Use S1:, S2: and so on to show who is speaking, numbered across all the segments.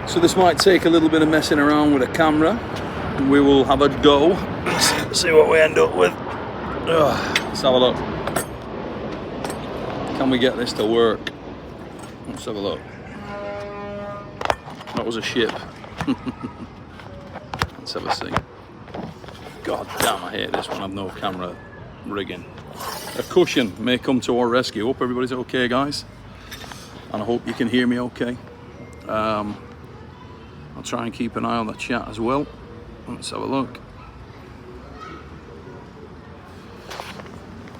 S1: So this might take a little bit of messing around with a camera. We will have a go. Let's see what we end up with. Let's have a look. Can we get this to work? Let's have a look. That was a ship. Let's have a see. God damn, I hate this one. I've no camera rigging. A cushion may come to our rescue. Hope everybody's okay, guys. And I hope you can hear me okay. I'll try and keep an eye on the chat as well. Let's have a look.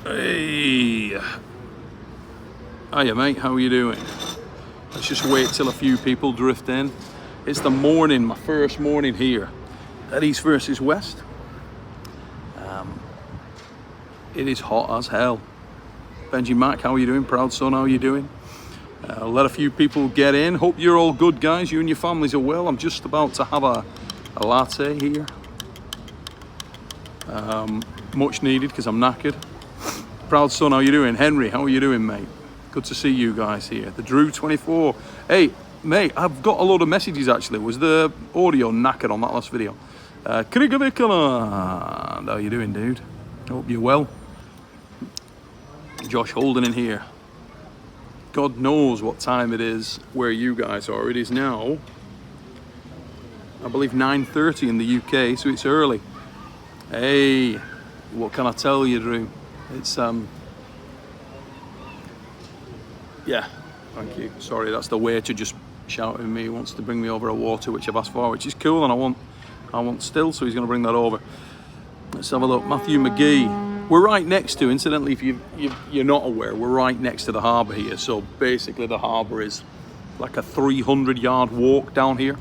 S1: Hey. Hiya, mate. How are you doing? Let's just wait till a few people drift in. It's the morning, my first morning here at East versus West. It is hot as hell. Benji Mac, how are you doing? Proud son, how are you doing? Let a few people get in. Hope you're all good, guys. You and your families are well. I'm just about to have a latte here. Much needed because I'm knackered. Proud son, how are you doing? Henry, how are you doing, mate? Good to see you guys here. The Drew 24. Hey, mate, I've got a load of messages actually. Was the audio knackered on that last video? How are you doing, dude? Hope you're well. Josh Holden in here. God knows what time it is where you guys are. It is now, I believe, 9:30 in the UK, so it's early. Hey, what can I tell you, Drew? It's yeah, thank you. Sorry, that's the waiter just shouting at me. He wants to bring me over a water, which I've asked for, which is cool, and I want still, so he's going to bring that over. Let's have a look. Matthew McGee. We're right next to, incidentally, if you're not aware, we're right next to the harbour here. So basically the harbour is like a 300-yard walk down here.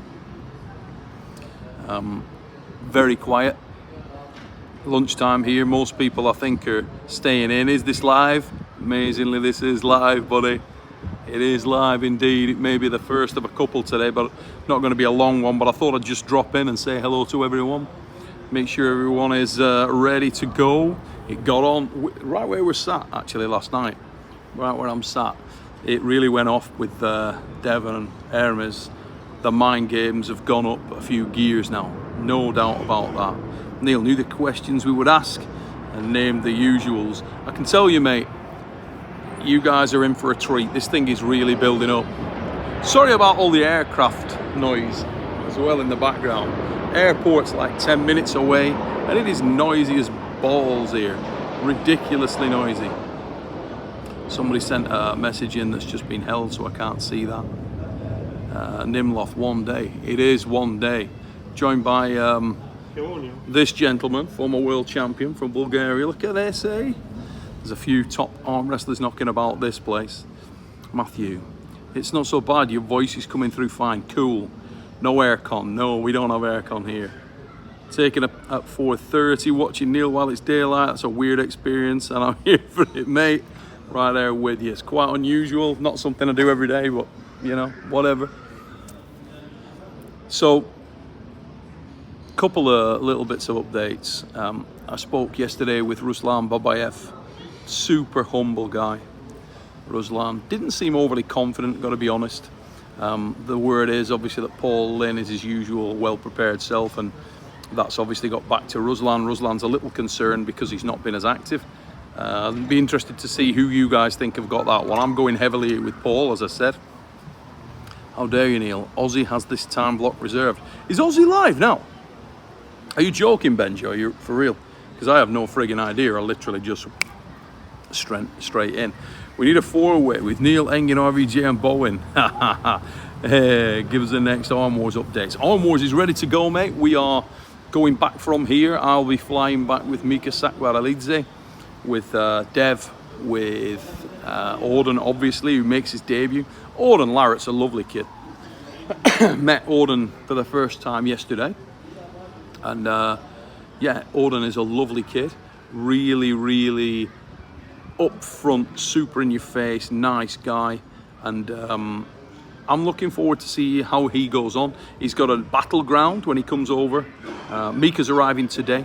S1: Very quiet. Lunchtime here. Most people, I think, are staying in. Is this live? Amazingly, this is live, buddy. It is live indeed. It may be the first of a couple today, but not going to be a long one. But I thought I'd just drop in and say hello to everyone. Make sure everyone is ready to go. It got on right where we're sat actually last night, right where I'm sat. It really went off with Devon and Hermes. The mind games have gone up a few gears now, no doubt about that. Neil knew the questions we would ask and named the usuals. I can tell you, mate, you guys are in for a treat. This thing is really building up. Sorry about all the aircraft noise as well in the background. Airport's like 10 minutes away and it is noisy as balls here, ridiculously noisy. Somebody sent a message in that's just been held, so I can't see that. Nimloth, one day. It is one day. Joined by this gentleman, former world champion from Bulgaria. Look at this, eh? There's a few top arm wrestlers knocking about this place. Matthew, it's not so bad. Your voice is coming through fine. Cool. No aircon. No, we don't have aircon here. Taking up at 4:30, watching Neil while it's daylight. That's a weird experience, and I'm here for it, mate. Right there with you. It's quite unusual. Not something I do every day, but you know, whatever. So, couple of little bits of updates. I spoke yesterday with Ruslan Babayev. Super humble guy. Ruslan didn't seem overly confident, got to be honest. The word is obviously that Paul Lynn is his usual well-prepared self, and that's obviously got back to Ruslan. Ruslan's a little concerned because he's not been as active. I'd be interested to see who you guys think have got that one. I'm going heavily with Paul, as I said. How dare you, Neil? Aussie has this time block reserved. Is Aussie live now? Are you joking, Benji? Are you for real? Because I have no friggin' idea. I literally just straight in. We need a four-way with Neil, Engin, RVJ and Bowen. Hey, give us the next Arm Wars updates. Arm Wars is ready to go, mate. We are going back from here. I'll be flying back with Mika Sakvaralidze, with Dev, with Auden, obviously, who makes his debut. Devon Larratt's a lovely kid. Met Auden for the first time yesterday. And yeah, Auden is a lovely kid. Really, really upfront, super in your face, nice guy. And I'm looking forward to see how he goes on. He's got a battleground when he comes over. Mika's arriving today.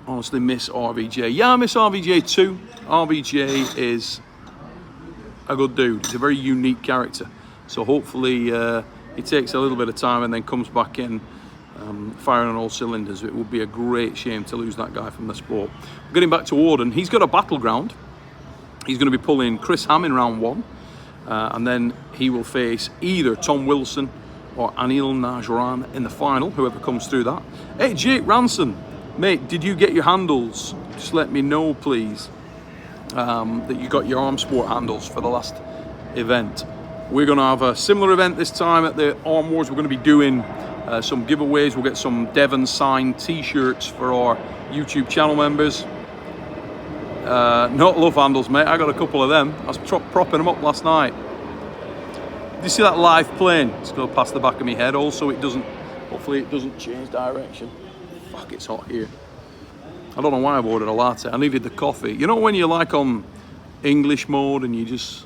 S1: Honestly miss RVJ. Yeah, I miss RVJ too. RVJ is a good dude. He's a very unique character. So hopefully he takes a little bit of time and then comes back in, firing on all cylinders. It would be a great shame to lose that guy from the sport. Getting back to Auden, he's got a battleground. He's going to be pulling Chris Ham in round 1, and then he will face either Tom Wilson or Anil Najran in the final, whoever comes through that. Hey, Jake Ranson, mate, did you get your handles? Just let me know, please, that you got your Arm Sport handles for the last event. We're going to have a similar event this time at the Arm Wars. We're going to be doing some giveaways. We'll get some Devon signed t-shirts for our YouTube channel members. Not love handles, mate. I got a couple of them. I was propping them up last night. Did you see that live plane? It's going past the back of my head. Also, hopefully it doesn't change direction. Fuck, it's hot here. I don't know why I've ordered a latte. I needed the coffee. You know when you're like on English mode and you just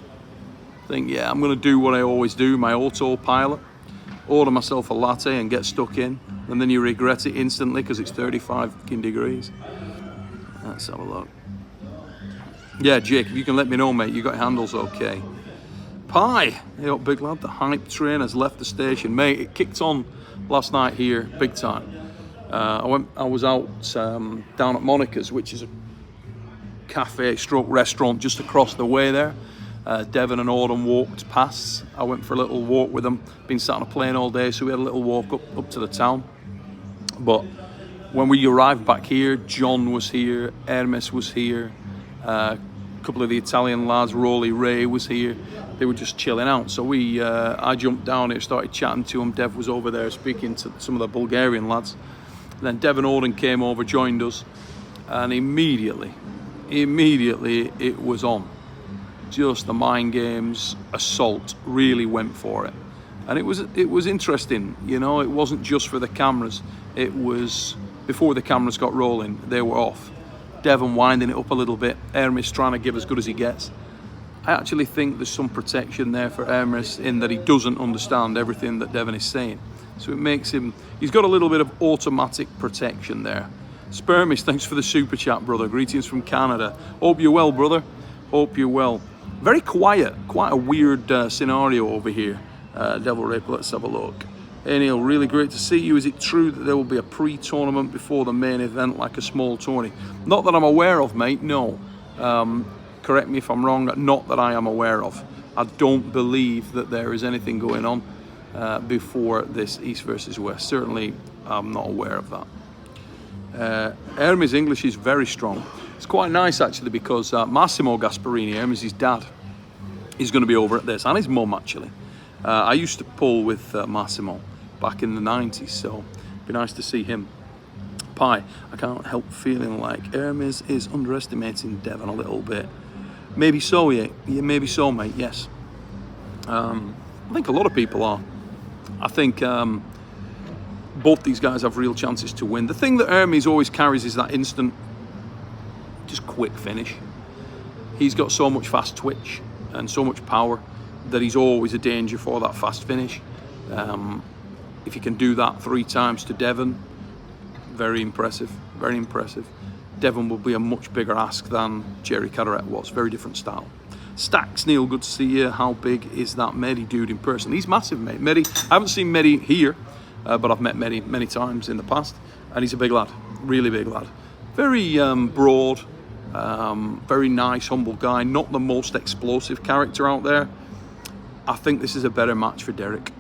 S1: think, yeah, I'm going to do what I always do, my autopilot. Order myself a latte and get stuck in. And then you regret it instantly because it's 35 fucking degrees. Let's have a look. Yeah, Jake, if you can let me know, mate, you got your handles okay. Pie, hey up, big lad, the hype train has left the station. Mate, it kicked on last night here, big time. I was out down at Monica's, which is a cafe stroke restaurant just across the way there. Devon and Auden walked past. I went for a little walk with them. Been sat on a plane all day, so we had a little walk up to the town. But when we arrived back here, John was here, Hermes was here, a couple of the Italian lads, Rolly Ray was here. They were just chilling out. So I jumped down here, started chatting to them. Dev was over there speaking to some of the Bulgarian lads. And then Devon Auden came over, joined us, and immediately it was on. Just the mind games assault really went for it. And it was interesting, you know, it wasn't just for the cameras. It was before the cameras got rolling, they were off. Devon winding it up a little bit, Hermes trying to give as good as he gets. I actually think there's some protection there for Hermes in that he doesn't understand everything that Devon is saying. So it makes him, he's got a little bit of automatic protection there. Spermis, thanks for the super chat, brother. Greetings from Canada. Hope you're well, brother. Hope you're well. Very quiet, quite a weird scenario over here. Devil Rape, let's have a look. Hey Neil, really great to see you. Is it true that there will be a pre-tournament before the main event, like a small tourney? Not that I'm aware of, mate, no. Correct me if I'm wrong, not that I am aware of. I don't believe that there is anything going on before this East versus West. Certainly, I'm not aware of that. Hermes' English is very strong. It's quite nice, actually, because Massimo Gasparini, Hermes' dad, is going to be over at this, and his mum, actually. I used to pull with Massimo back in the 90s, so it'd be nice to see him. Pie, I can't help feeling like Hermes is underestimating Devon a little bit. Maybe so, yeah, maybe so, mate, yes. I think a lot of people are. I think both these guys have real chances to win. The thing that Hermes always carries is that instant, just quick finish. He's got so much fast twitch and so much power that he's always a danger for that fast finish. If you can do that 3 times to Devon, very impressive, very impressive. Devon will be a much bigger ask than Jerry Caderet was, very different style. Stacks, Neil, good to see you. How big is that Mehdi dude in person? He's massive, mate. Mehdi, I haven't seen Mehdi here, but I've met Mehdi many times in the past, and he's a big lad, really big lad. Very broad, very nice, humble guy, not the most explosive character out there. I think this is a better match for Derek.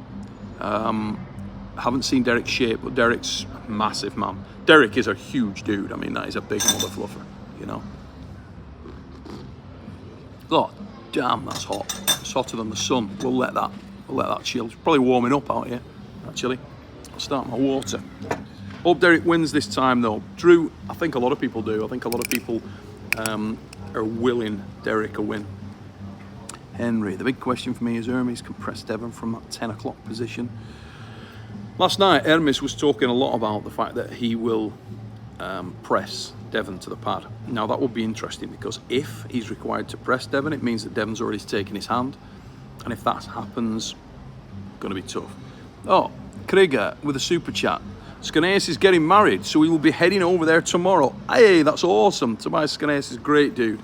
S1: I haven't seen Derek's shape, but Derek's massive, man. Derek is a huge dude. I mean, that is a big mother fluffer, you know. Oh, damn, that's hot. It's hotter than the sun. We'll let that chill. It's probably warming up out here, actually. I'll start my water. Hope Derek wins this time, though. Drew, I think a lot of people do. I think a lot of people are willing Derek a win. Henry, the big question for me is Hermes can press Devon from that 10 o'clock position. Last night, Hermes was talking a lot about the fact that he will press Devon to the pad. Now, that would be interesting because if he's required to press Devon, it means that Devon's already taken his hand. And if that happens, going to be tough. Oh, Krieger with a super chat. Scanes is getting married, so we will be heading over there tomorrow. Hey, that's awesome. Tobias Scanes is a great dude.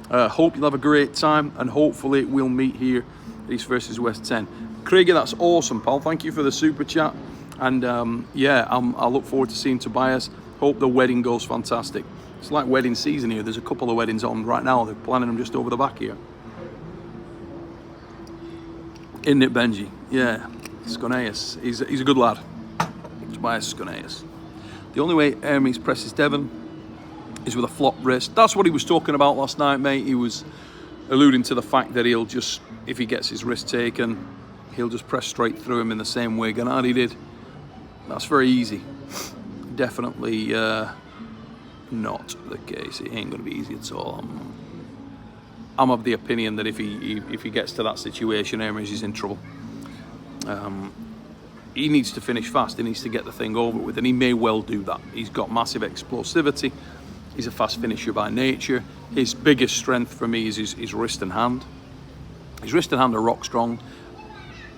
S1: Hope you'll have a great time, and hopefully we'll meet here at East versus West 10. Craigie, that's awesome, pal. Thank you for the super chat. And yeah, I look forward to seeing Tobias. Hope the wedding goes fantastic. It's like wedding season here. There's a couple of weddings on right now. They're planning them just over the back here. Isn't it, Benji? Yeah, Sconeus. He's a good lad. Tobias Sconeus. The only way Hermes presses Devon is with a flop wrist. That's what he was talking about last night, mate. He was alluding to the fact that he'll just, if he gets his wrist taken, he'll just press straight through him in the same way Gennady did. That's very easy. Definitely not the case. It ain't going to be easy at all. I'm of the opinion that if he gets to that situation, Hermes is in trouble. He needs to finish fast. He needs to get the thing over with, and he may well do that. He's got massive explosivity. He's a fast finisher by nature. His biggest strength for me is his wrist and hand. His wrist and hand are rock strong.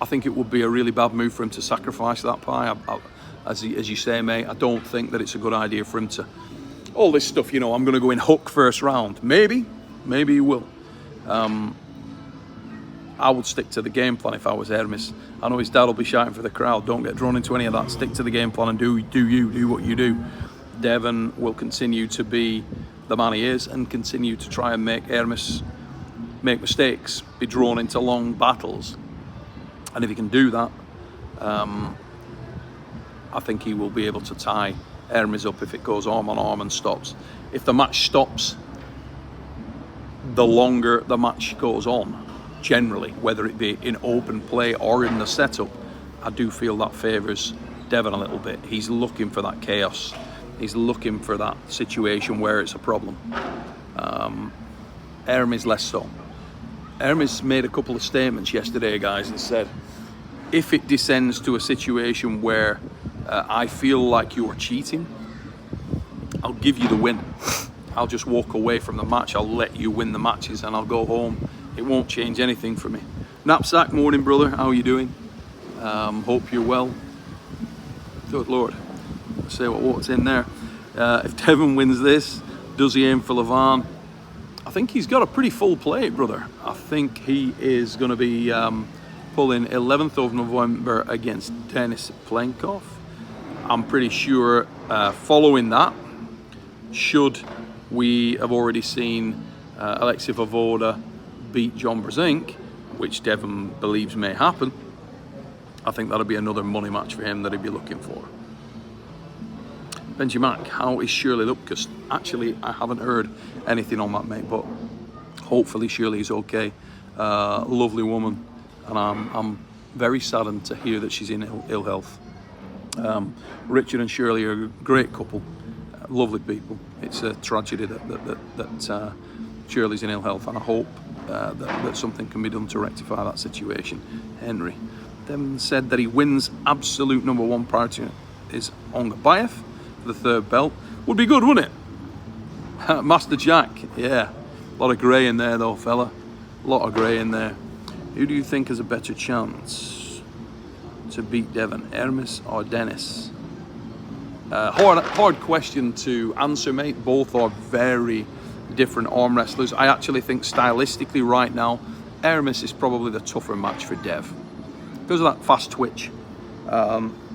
S1: I think it would be a really bad move for him to sacrifice that pie. As you say, mate, I don't think that it's a good idea for him to... All this stuff, you know, I'm going to go in hook first round. Maybe he will. I would stick to the game plan if I was Hermes. I know his dad will be shouting for the crowd. Don't get drawn into any of that. Stick to the game plan and do what you do. Devon will continue to be the man he is and continue to try and make Hermes make mistakes, be drawn into long battles. And if he can do that, I think he will be able to tie Hermes up if it goes arm on arm and stops. If the match stops, the longer the match goes on, generally, whether it be in open play or in the setup, I do feel that favours Devon a little bit. He's looking for that chaos. He's looking for that situation where it's a problem. Hermes less so. Hermes made a couple of statements yesterday, guys, and said, if it descends to a situation where I feel like you're cheating, I'll give you the win. I'll just walk away from the match. I'll let you win the matches and I'll go home. It won't change anything for me. Knapsack, morning, brother. How are you doing? Hope you're well. Good Lord. Let's see what's in there. If Devon wins this, does he aim for Levan? I think he's got a pretty full plate, brother. I think he is going to be pulling 11th of November against Denis Plenkov. I'm pretty sure following that, should we have already seen Alexei Vovoda beat John Brzenk, which Devon believes may happen, I think that'll be another money match for him that he'd be looking for. Benji Mac, how is Shirley Lupkus? Actually, I haven't heard anything on that, mate, but hopefully Shirley's okay. Lovely woman, and I'm very saddened to hear that she's in ill health. Richard and Shirley are a great couple, lovely people. It's a tragedy that Shirley's in ill health, and I hope that something can be done to rectify that situation. Henry then said that he wins absolute number one priority is Ongabayev for the third belt. Would be good, wouldn't it? Master Jack, yeah. A lot of grey in there though, fella. A lot of grey in there. Who do you think has a better chance to beat Devon, Hermes or Denis? Hard question to answer, mate. Both are very different arm wrestlers. I actually think stylistically right now, Hermes is probably the tougher match for Dev. Because of that fast twitch,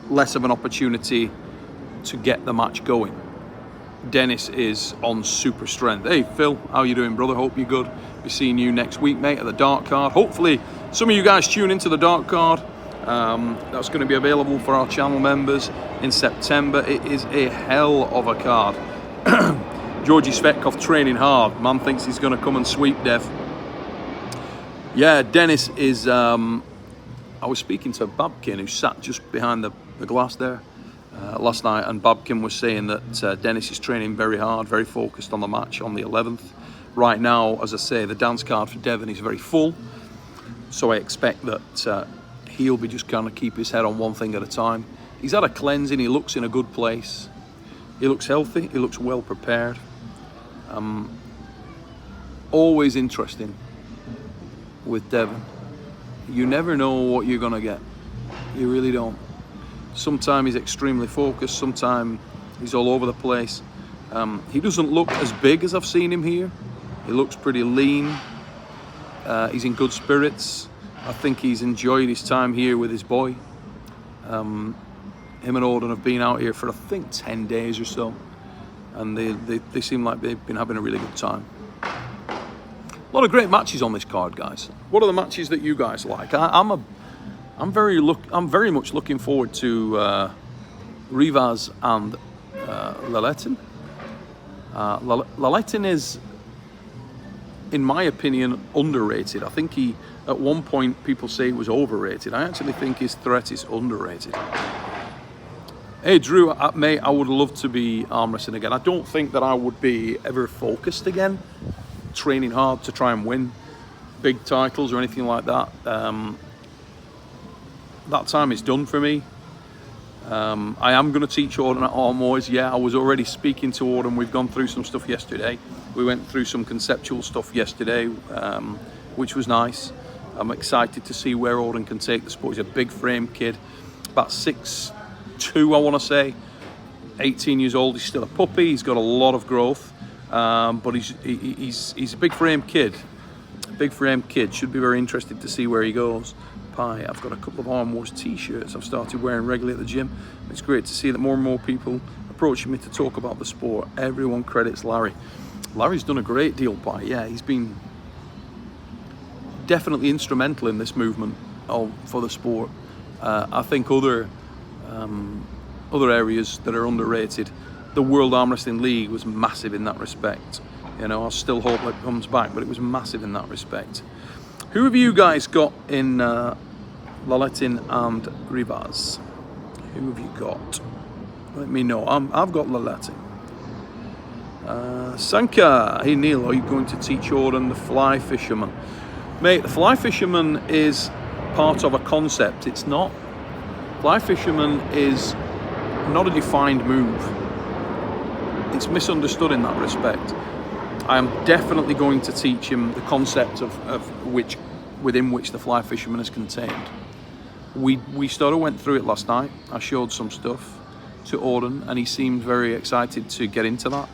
S1: less of an opportunity to get the match going. Denis is on super strength. Hey Phil, how you doing, brother? Hope you're good. Be seeing you next week, mate, at the dark card. Hopefully some of you guys tune into the dark card. That's going to be available for our channel members in September. It is a hell of a card. Georgi Svetkov training hard. Man thinks he's going to come and sweep Dev. Yeah, Denis is... I was speaking to Babkin, who sat just behind the glass there last night, and Babkin was saying that Denis is training very hard, very focused on the match on the 11th. Right now, as I say, the dance card for Devon is very full, so I expect that he'll be just kind of keep his head on one thing at a time. He's had a cleansing, he looks in a good place, he looks healthy, he looks well prepared. Always interesting with Devon. You never know what you're gonna get. You really don't. Sometimes he's extremely focused, sometimes he's all over the place. He doesn't look as big as I've seen him here. He looks pretty lean. He's in good spirits. I think he's enjoyed his time here with his boy. Him and Auden have been out here for I think 10 days or so, and they seem like they've been having a really good time. A lot of great matches on this card, guys. What are the matches that you guys like? I'm very much looking forward to Rivas and Larratt. Larratt is, in my opinion, underrated. I think at one point people say he was overrated. I actually think his threat is underrated. Hey Drew, mate, I would love to be arm wrestling again. I don't think that I would be ever focused again, training hard to try and win big titles or anything like that. That time is done for me. I am going to teach Auden at Hermes. Yeah, I was already speaking to Auden. We've gone through some stuff yesterday. We went through some conceptual stuff yesterday, which was nice. I'm excited to see where Auden can take the sport. He's a big frame kid, about 6'2", I want to say. 18 years old. He's still a puppy. He's got a lot of growth, but he's a big frame kid. Big frame kid. Should be very interested to see where he goes. I've got a couple of Arm Wars t-shirts I've started wearing regularly at the gym. It's great to see that more and more people approaching me to talk about the sport. Everyone credits Larry. Larry's done a great deal by, yeah, he's been definitely instrumental in this movement for the sport. I think other areas that are underrated, the World Arm Wrestling League was massive in that respect. You know, I still hope that comes back, but it was massive in that respect. Who have you guys got in Larratt and Rivas? Who have you got? Let me know. I've got Larratt. Sanka, hey Neil, are you going to teach Auden the fly fisherman? Mate, the fly fisherman is part of a concept. It's not. Fly fisherman is not a defined move. It's misunderstood in that respect. I am definitely going to teach him the concept within which the fly fisherman is contained. We sort of went through it last night. I showed some stuff to Auden, and he seemed very excited to get into that.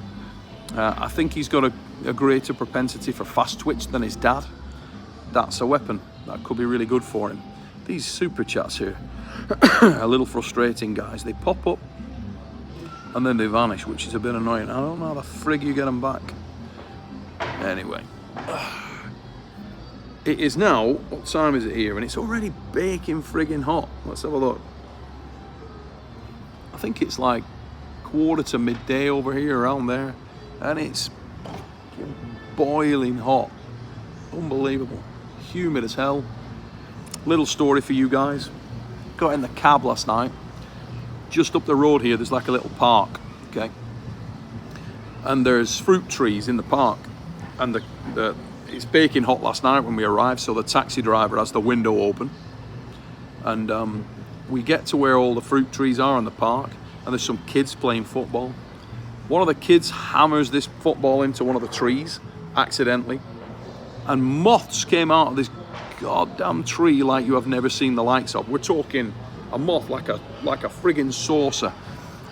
S1: I think he's got a greater propensity for fast twitch than his dad. That's a weapon that could be really good for him. These super chats here are a little frustrating, guys. They pop up and then they vanish, which is a bit annoying. I don't know how the frig you get them back. Anyway, it is now, what time is it here? And it's already baking friggin' hot. Let's have a look. I think it's like 1:45 midday over here, around there. And it's boiling hot. Unbelievable. Humid as hell. Little story for you guys. Got in the cab last night. Just up the road here, there's like a little park, okay? And there's fruit trees in the park. And it's baking hot last night when we arrived, so the taxi driver has the window open. And we get to where all the fruit trees are in the park, and there's some kids playing football. One of the kids hammers this football into one of the trees, accidentally. And moths came out of this goddamn tree like you have never seen the likes of. We're talking a moth like a friggin' saucer.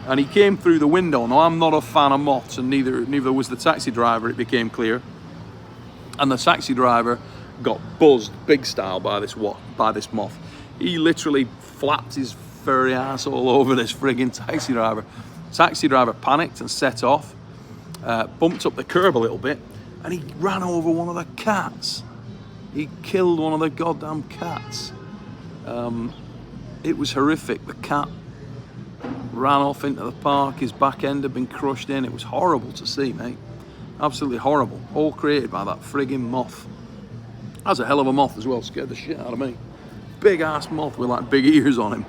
S1: And he came through the window. Now, I'm not a fan of moths, and neither was the taxi driver, it became clear. And the taxi driver got buzzed big style by this moth. He literally flapped his furry ass all over this friggin' taxi driver. Taxi driver panicked and set off, bumped up the curb a little bit, and he ran over one of the cats. He killed one of the goddamn cats. It was horrific. The cat ran off into the park. His back end had been crushed in. It was horrible to see, mate. Absolutely horrible. All created by that friggin' moth. That's a hell of a moth as well. Scared the shit out of me. Big ass moth with like big ears on him.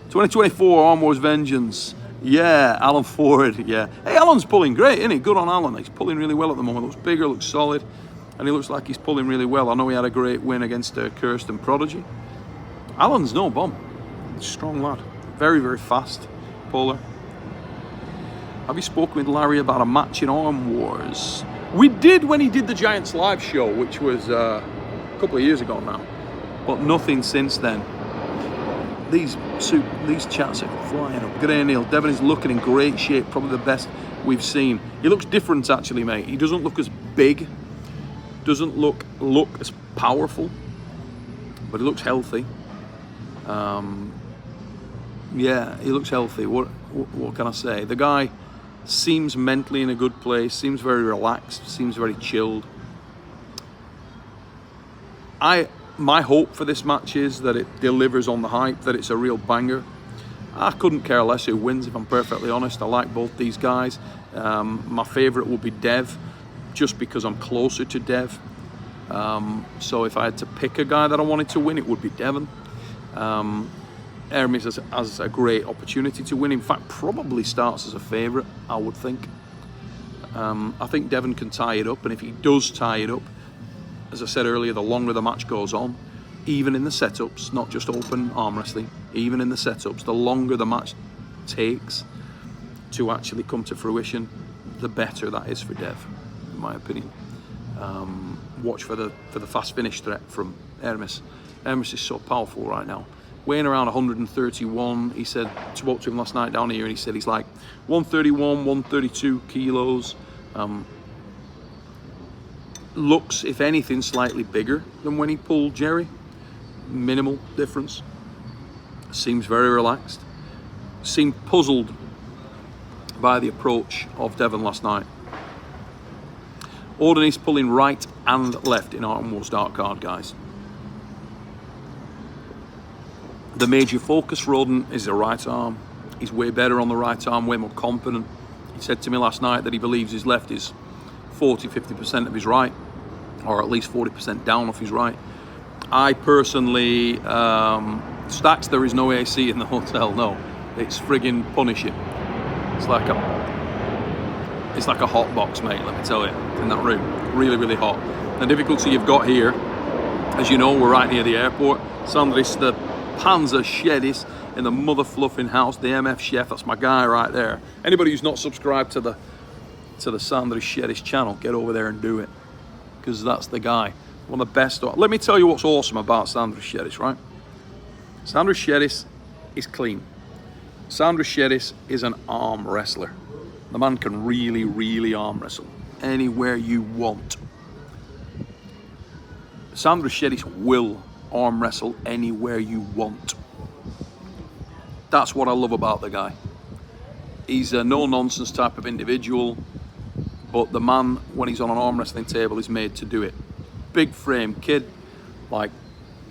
S1: 2024 Arm Wars Vengeance. Yeah, Alan Ford. Yeah. Hey, Alan's pulling great, isn't he? Good on Alan. He's pulling really well at the moment. Looks bigger, looks solid, and he looks like he's pulling really well. I know he had a great win against Kirsten Prodigy. Alan's no bomb. Strong lad. Very, very fast puller. Have you spoken with Larry about a match in Arm Wars? We did when he did the Giants live show, which was a couple of years ago now, but nothing since then. These chats are flying up. Good day, Neil. Devon is looking in great shape, probably the best we've seen. He looks different, actually, mate. He doesn't look as big, doesn't look as powerful, but he looks healthy. Yeah, he looks healthy. What can I say? The guy seems mentally in a good place, seems very relaxed, seems very chilled. My hope for this match is that it delivers on the hype, that it's a real banger. I couldn't care less who wins, if I'm perfectly honest. I like both these guys. My favourite will be Dev, just because I'm closer to Dev. So if I had to pick a guy that I wanted to win, it would be Devon. Hermes has a great opportunity to win. In fact, probably starts as a favourite, I would think. I think Devon can tie it up, and if he does tie it up, as I said earlier, the longer the match goes on, even in the setups, not just open arm wrestling, even in the setups, the longer the match takes to actually come to fruition, the better that is for Dev, in my opinion. Watch for the fast finish threat from Hermes. Hermes is so powerful right now. Weighing around 131, he said, spoke to him last night down here, and he said he's like 131, 132 kilos. Looks, if anything, slightly bigger than when he pulled Jerry. Minimal difference. Seems very relaxed. Seemed puzzled by the approach of Devon last night. Orden's pulling right and left in our most dark card, guys. The major focus for Orden is the right arm. He's way better on the right arm, way more confident. He said to me last night that he believes his left is 40-50% of his right, or at least 40% down off his right. I personally, Stacks, there is no AC in the hotel. No, it's friggin' punishing. It's like a hot box, mate, let me tell you, in that room. Really, really hot. The difficulty you've got here, as you know, we're right near the airport. Sandris, the Panzer Shedis in the mother fluffing house, the MF chef, that's my guy right there. Anybody who's not subscribed to the Sandris Shedis channel, get over there and do it, because that's the guy. One of the best. Let me tell you what's awesome about Sandris Shedis, right? Sandris Shedis is clean. Sandris Shedis is an arm wrestler. The man can really, really arm wrestle anywhere you want. Sandris Shedis will arm wrestle anywhere you want. That's what I love about the guy. He's a no-nonsense type of individual, but the man, when he's on an arm wrestling table, is made to do it. Big frame kid, like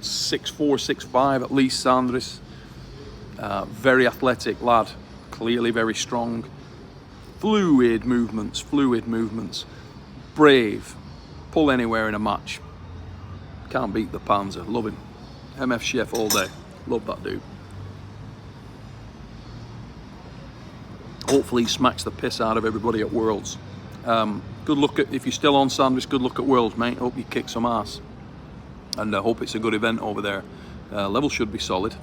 S1: 6'4", 6'5", at least Sandris. Very athletic lad, clearly very strong. Fluid movements. Brave, pull anywhere in a match. Can't beat the Panzer, love him. MF chef all day, love that dude. Hopefully he smacks the piss out of everybody at Worlds. Good luck if you're still on Sandwich, good luck at Worlds, mate. Hope you kick some ass. And I hope it's a good event over there. Level should be solid.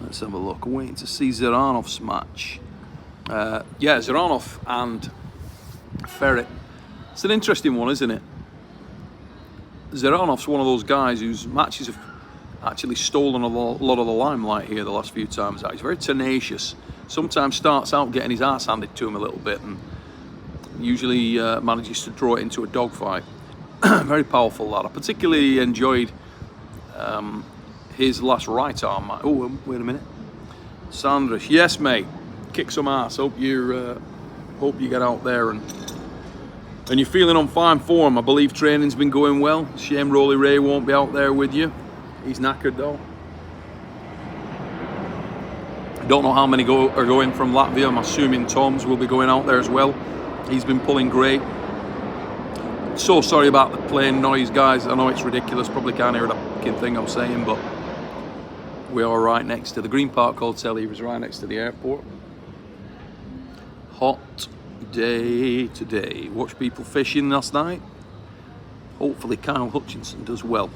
S1: Let's have a look. Waiting to see Zaranov's match. Yeah, Zaranov and Ferret. It's an interesting one, isn't it? Zaranov's one of those guys whose matches have actually stolen a lot of the limelight here the last few times out. He's very tenacious. Sometimes starts out getting his ass handed to him a little bit, and usually manages to draw it into a dogfight. Very powerful lad. I particularly enjoyed his last right arm match. Oh, wait a minute. Sandris, yes, mate. Kick some ass. Hope you get out there and you're feeling on fine form. I believe training's been going well. Shame Rolly Ray won't be out there with you. He's knackered though. Don't know how many are going from Latvia. I'm assuming Tom's will be going out there as well. He's been pulling great. So sorry about the plane noise, guys. I know it's ridiculous. Probably can't hear the fucking thing I'm saying, but we are right next to the Green Park Hotel here. Is right next to the airport. Hot day today. Watched people fishing last night. Hopefully Kyle Hutchinson does well.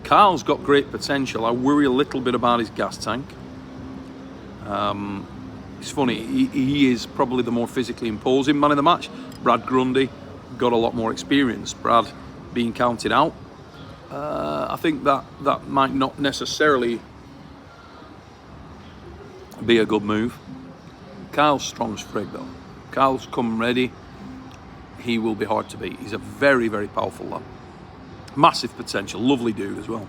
S1: Kyle's got great potential. I worry a little bit about his gas tank. It's funny, he is probably the more physically imposing man in the match. Brad Grundy got a lot more experience. Brad being counted out. I think that might not necessarily be a good move. Kyle's strong as frig though. Kyle's come ready. He will be hard to beat. He's a very, very powerful lad. Massive potential. Lovely dude as well.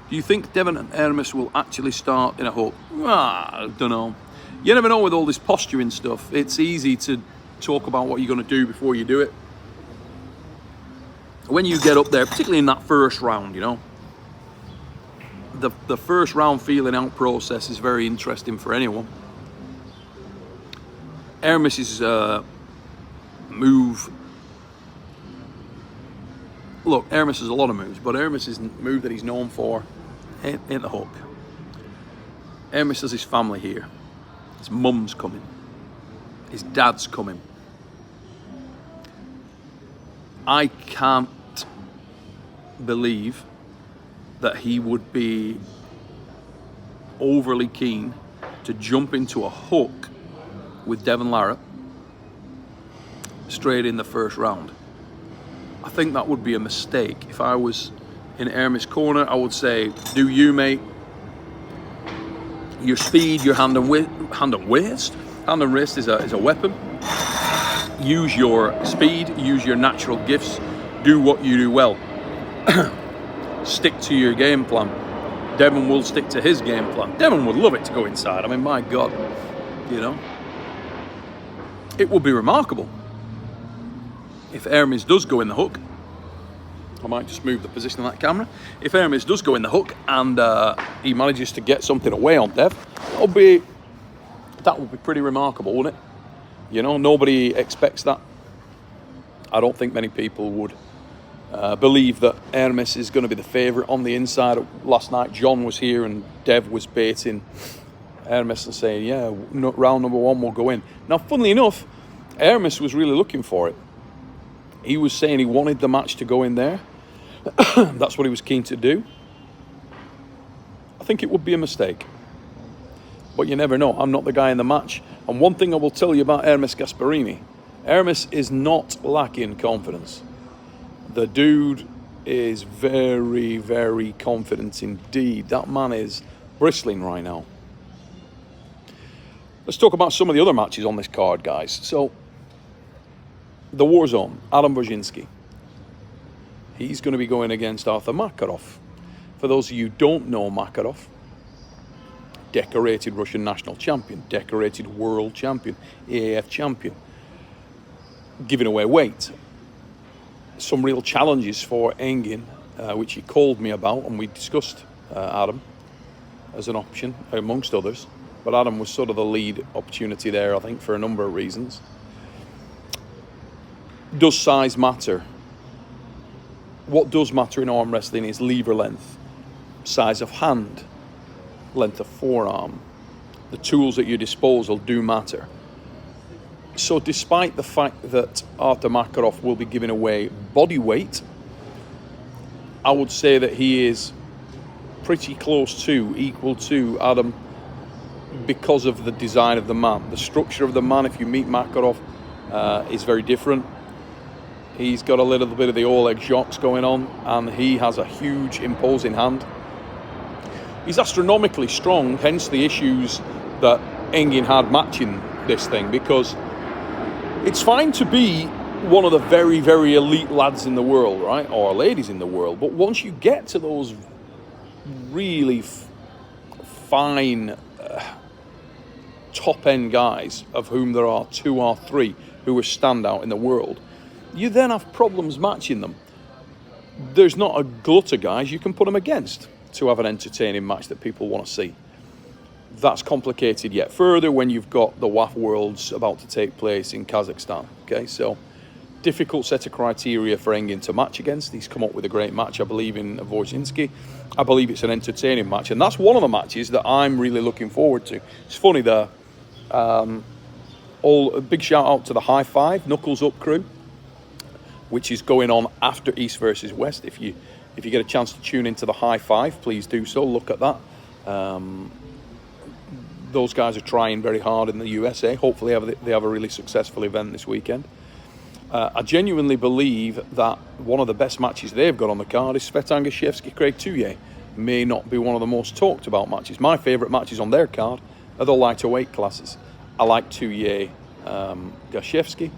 S1: Do you think Devon and Hermes will actually start in a hook? I don't know. You never know with all this posturing stuff. It's easy to talk about what you're going to do before you do it. When you get up there, particularly in that first round, you know, the first round feeling out process is very interesting for anyone. Hermes's move. Look, Hermes has a lot of moves, but Hermes's move that he's known for ain't the hook. Hermes has his family here. His mum's coming. His dad's coming. I can't believe that he would be overly keen to jump into a hook with Devon Larratt straight in the first round. I think that would be a mistake. If I was in Hermes' corner, I would say, do you, mate? Your speed, your hand and wrist is a weapon. Use your speed, use your natural gifts, do what you do well. Stick to your game plan. Devon will stick to his game plan. Devon would love it to go inside. I mean, my God, you know. It would be remarkable if Hermes does go in the hook. I might just move the position of that camera. If Hermes does go in the hook and he manages to get something away on Dev, that would be pretty remarkable, wouldn't it? You know, nobody expects that. I don't think many people would believe that Hermes is going to be the favourite on the inside. Last night, John was here and Dev was baiting Hermes and saying, yeah, round number one will go in. Now, funnily enough, Hermes was really looking for it. He was saying he wanted the match to go in there. That's what he was keen to do. I think it would be a mistake. But you never know. I'm not the guy in the match. And one thing I will tell you about Hermes Gasparini, Hermes is not lacking confidence. The dude is very, very confident indeed. That man is bristling right now. Let's talk about some of the other matches on this card, guys. So, the Warzone, Adam Brzezinski. He's going to be going against Arthur Makarov. For those of you who don't know Makarov, decorated Russian national champion, decorated world champion, AAF champion, giving away weight. Some real challenges for Engin, which he called me about, and we discussed Adam as an option, amongst others. But Adam was sort of the lead opportunity there, I think, for a number of reasons. Does size matter? What does matter in arm wrestling is lever length, size of hand, length of forearm. The tools at your disposal do matter. So despite the fact that Arthur Makarov will be giving away body weight, I would say that he is pretty close to, equal to Adam, because of the design of the man. The structure of the man, if you meet Makarov, is very different. He's got a little bit of the Oleg Jocks going on, and he has a huge, imposing hand. He's astronomically strong, hence the issues that Engin had matching this thing, because it's fine to be one of the very, very elite lads in the world, right? Or ladies in the world. But once you get to those really fine top-end guys, of whom there are 2 or 3 who are standout in the world, you then have problems matching them. There's not a glut of guys you can put them against to have an entertaining match that people want to see. That's complicated yet further when you've got the WAF Worlds about to take place in Kazakhstan. Okay, so difficult set of criteria for Engin to match against. He's come up with a great match, I believe, in Wojcinski. I believe it's an entertaining match, and that's one of the matches that I'm really looking forward to. It's funny, a big shout out to the High Five Knuckles Up crew, which is going on after East versus West. If you get a chance to tune into the High Five, please do so. Look at that. Those guys are trying very hard in the USA. Hopefully they have a really successful event this weekend. I genuinely believe that one of the best matches they've got on the card is Svetan Gashevsky, Craig Touye. May not be one of the most talked about matches. My favourite matches on their card are the lighter weight classes. I like Touye, Gashevsky.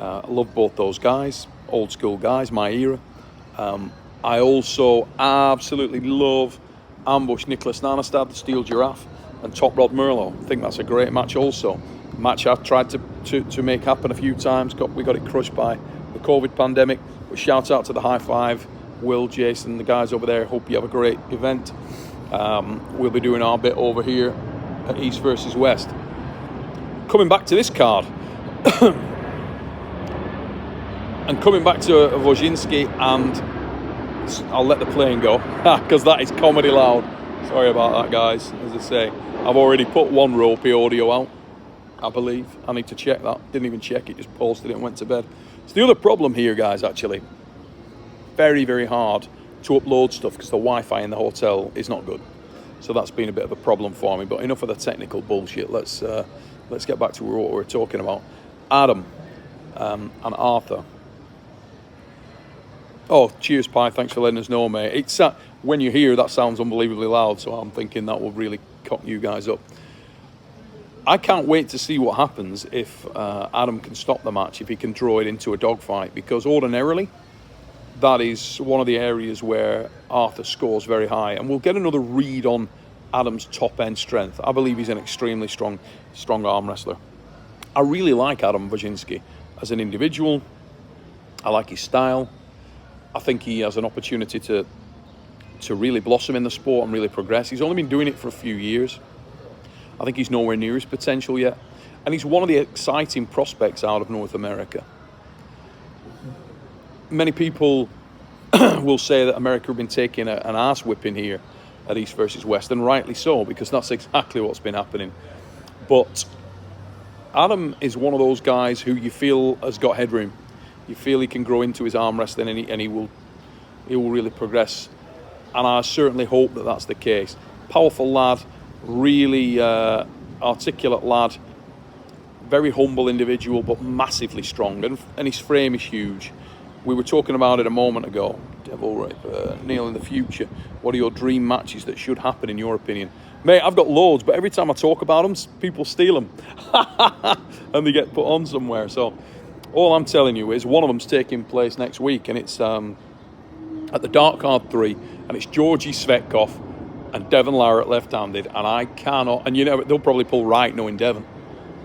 S1: I love both those guys, old school guys, my era. I also absolutely love ambush Nicholas Nanastad, the Steel Giraffe, and Top Rod Merlot. I think that's a great match also. A match I've tried to make happen a few times. We got it crushed by the COVID pandemic. But shout out to the High Five, Will, Jason, the guys over there. Hope you have a great event. We'll be doing our bit over here at East versus West. Coming back to this card, and coming back to Wojcinski, and I'll let the plane go because that is comedy loud. Sorry about that, guys. As I say, I've already put one ropey audio out, I believe. I need to check that. Didn't even check it, just posted it and went to bed. So the other problem here, guys, actually, very, very hard to upload stuff because the Wi-Fi in the hotel is not good. So that's been a bit of a problem for me. But enough of the technical bullshit. Let's get back to what we're talking about. Adam and Arthur. Oh, cheers, Pi. Thanks for letting us know, mate. It's when you hear that sounds unbelievably loud, so I'm thinking that will really cock you guys up. I can't wait to see what happens if Adam can stop the match, if he can draw it into a dogfight, because ordinarily that is one of the areas where Arthur scores very high, and we'll get another read on Adam's top-end strength. I believe he's an extremely strong arm wrestler. I really like Adam Wojcinski as an individual. I like his style. I think he has an opportunity to really blossom in the sport and really progress. He's only been doing it for a few years. I think he's nowhere near his potential yet. And he's one of the exciting prospects out of North America. Many people will say that America have been taking an ass whipping here at East versus West, and rightly so, because that's exactly what's been happening. But Adam is one of those guys who you feel has got headroom. You feel he can grow into his arm wrestling, and he will really progress. And I certainly hope that that's the case. Powerful lad, really articulate lad, very humble individual, but massively strong, and his frame is huge. We were talking about it a moment ago. Devil Larratt, Neil, in the future, what are your dream matches that should happen in your opinion? Mate, I've got loads, but every time I talk about them, people steal them. And they get put on somewhere. So all I'm telling you is one of them's taking place next week, and it's at the Dark Card 3, and it's Georgi Svetkov and Devon Larratt left-handed, and I cannot, and you know, they'll probably pull right knowing Devon.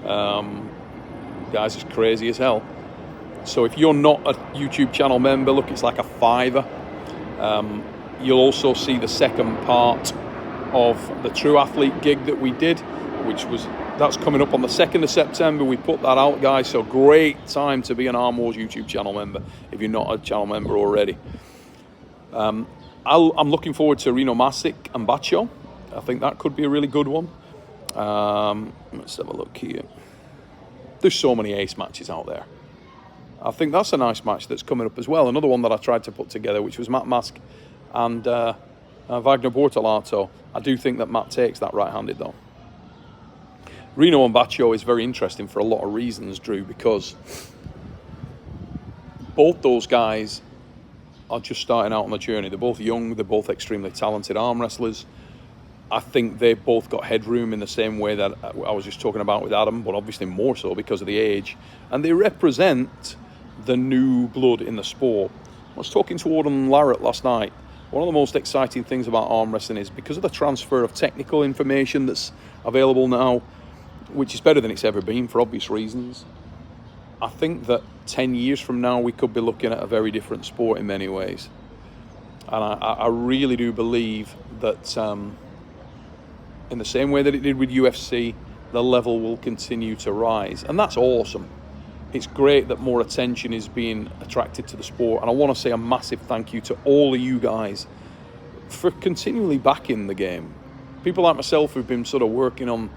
S1: Guys, it's crazy as hell. So if you're not a YouTube channel member, look, it's like a $5. You'll also see the second part of the True Athlete gig that we did, that's coming up on the 2nd of September. We put that out, guys, so great time to be an Arm Wars YouTube channel member if you're not a channel member already. I'm looking forward to Reno Masic and Bacho. I think that could be a really good one. Let's have a look here. There's so many ace matches out there. I think that's a nice match that's coming up as well. Another one that I tried to put together, which was Matt Mask and Wagner Bortolato. I do think that Matt takes that right-handed, though. Reno and Bacho is very interesting for a lot of reasons, Drew, because both those guys are just starting out on the journey. They're both young, they're both extremely talented arm wrestlers. I think they've both got headroom in the same way that I was just talking about with Adam, but obviously more so because of the age. And they represent the new blood in the sport. I was talking to Devon Larratt last night. One of the most exciting things about arm wrestling is because of the transfer of technical information that's available now, which is better than it's ever been for obvious reasons. I think that 10 years from now, we could be looking at a very different sport in many ways. And I really do believe that in the same way that it did with UFC, the level will continue to rise. And that's awesome. It's great that more attention is being attracted to the sport. And I want to say a massive thank you to all of you guys for continually backing the game. People like myself who've been sort of working on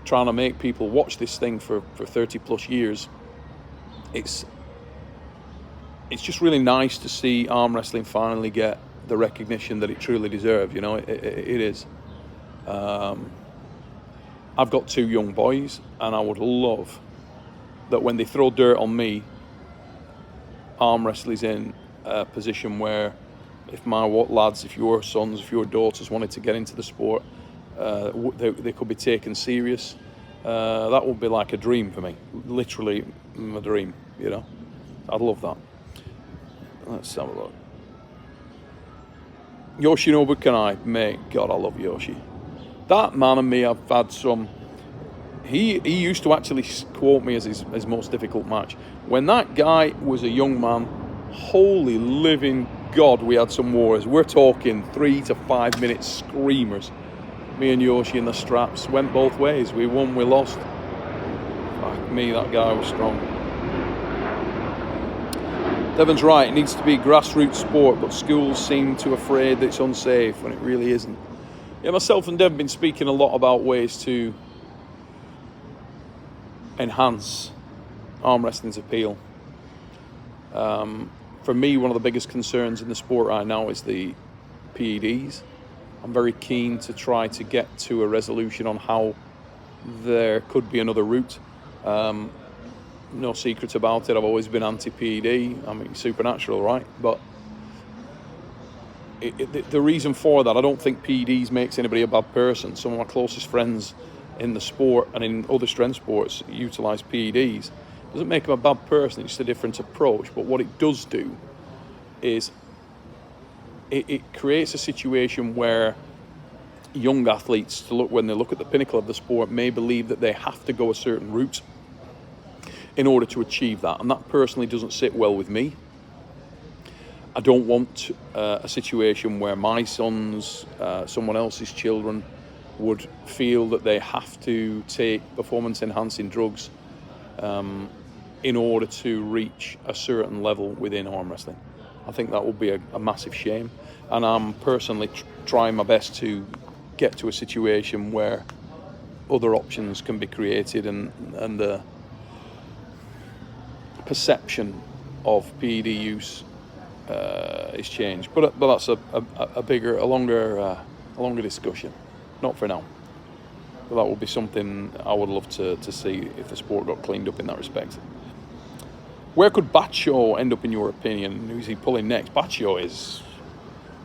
S1: trying to make people watch this thing for 30 plus years. It's just really nice to see arm wrestling finally get the recognition that it truly deserves. You know, it is. I've got 2 young boys, and I would love that when they throw dirt on me, arm wrestling's in a position where if my lads, if your sons, if your daughters wanted to get into the sport, they could be taken serious. That would be like a dream for me, literally a dream, you know. I'd love that. Let's have a look. Yoshinobu Kanai, mate, God, I love Yoshi. That man and me have had some. He used to actually quote me as his most difficult match. When that guy was a young man, holy living God, we had some wars. We're talking 3 to 5 minute screamers. Me and Yoshi in the straps went both ways. We won, we lost. Fuck me, that guy was strong. Devon's right, it needs to be grassroots sport, but schools seem too afraid that it's unsafe when it really isn't. Yeah, myself and Devon have been speaking a lot about ways to enhance arm wrestling's appeal. For me, one of the biggest concerns in the sport right now is the PEDs. I'm very keen to try to get to a resolution on how there could be another route. No secrets about it, I've always been anti-PED. I mean, supernatural, right? But the reason for that, I don't think PEDs makes anybody a bad person. Some of my closest friends in the sport and in other strength sports utilise PEDs. Doesn't make them a bad person, it's just a different approach. But what it does do is it creates a situation where young athletes, when they look at the pinnacle of the sport, may believe that they have to go a certain route in order to achieve that. And that personally doesn't sit well with me. I don't want a situation where my sons, someone else's children, would feel that they have to take performance-enhancing drugs in order to reach a certain level within arm wrestling. I think that would be a massive shame. And I'm personally trying my best to get to a situation where other options can be created and the perception of PED use is changed. But that's a longer discussion. Not for now. But that would be something I would love to see if the sport got cleaned up in that respect. Where could Bacho end up in your opinion? Who's he pulling next? Bacho is...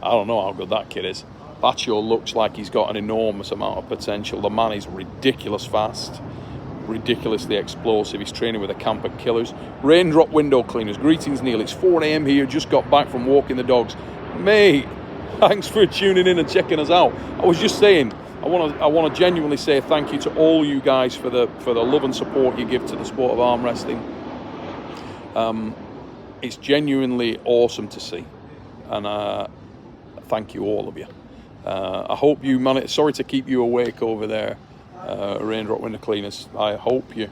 S1: I don't know how good that kid is. Bacho looks like he's got an enormous amount of potential. The man is ridiculous fast, ridiculously explosive. He's training with a camp of killers. Raindrop window cleaners. Greetings, Neil. It's 4 a.m. here. Just got back from walking the dogs. Mate, thanks for tuning in and checking us out. I was just saying, I want to genuinely say thank you to all you guys for the love and support you give to the sport of arm wrestling. It's genuinely awesome to see, and thank you, all of you. I hope you manage. Sorry to keep you awake over there, Raindrop Window Cleaners. I hope you're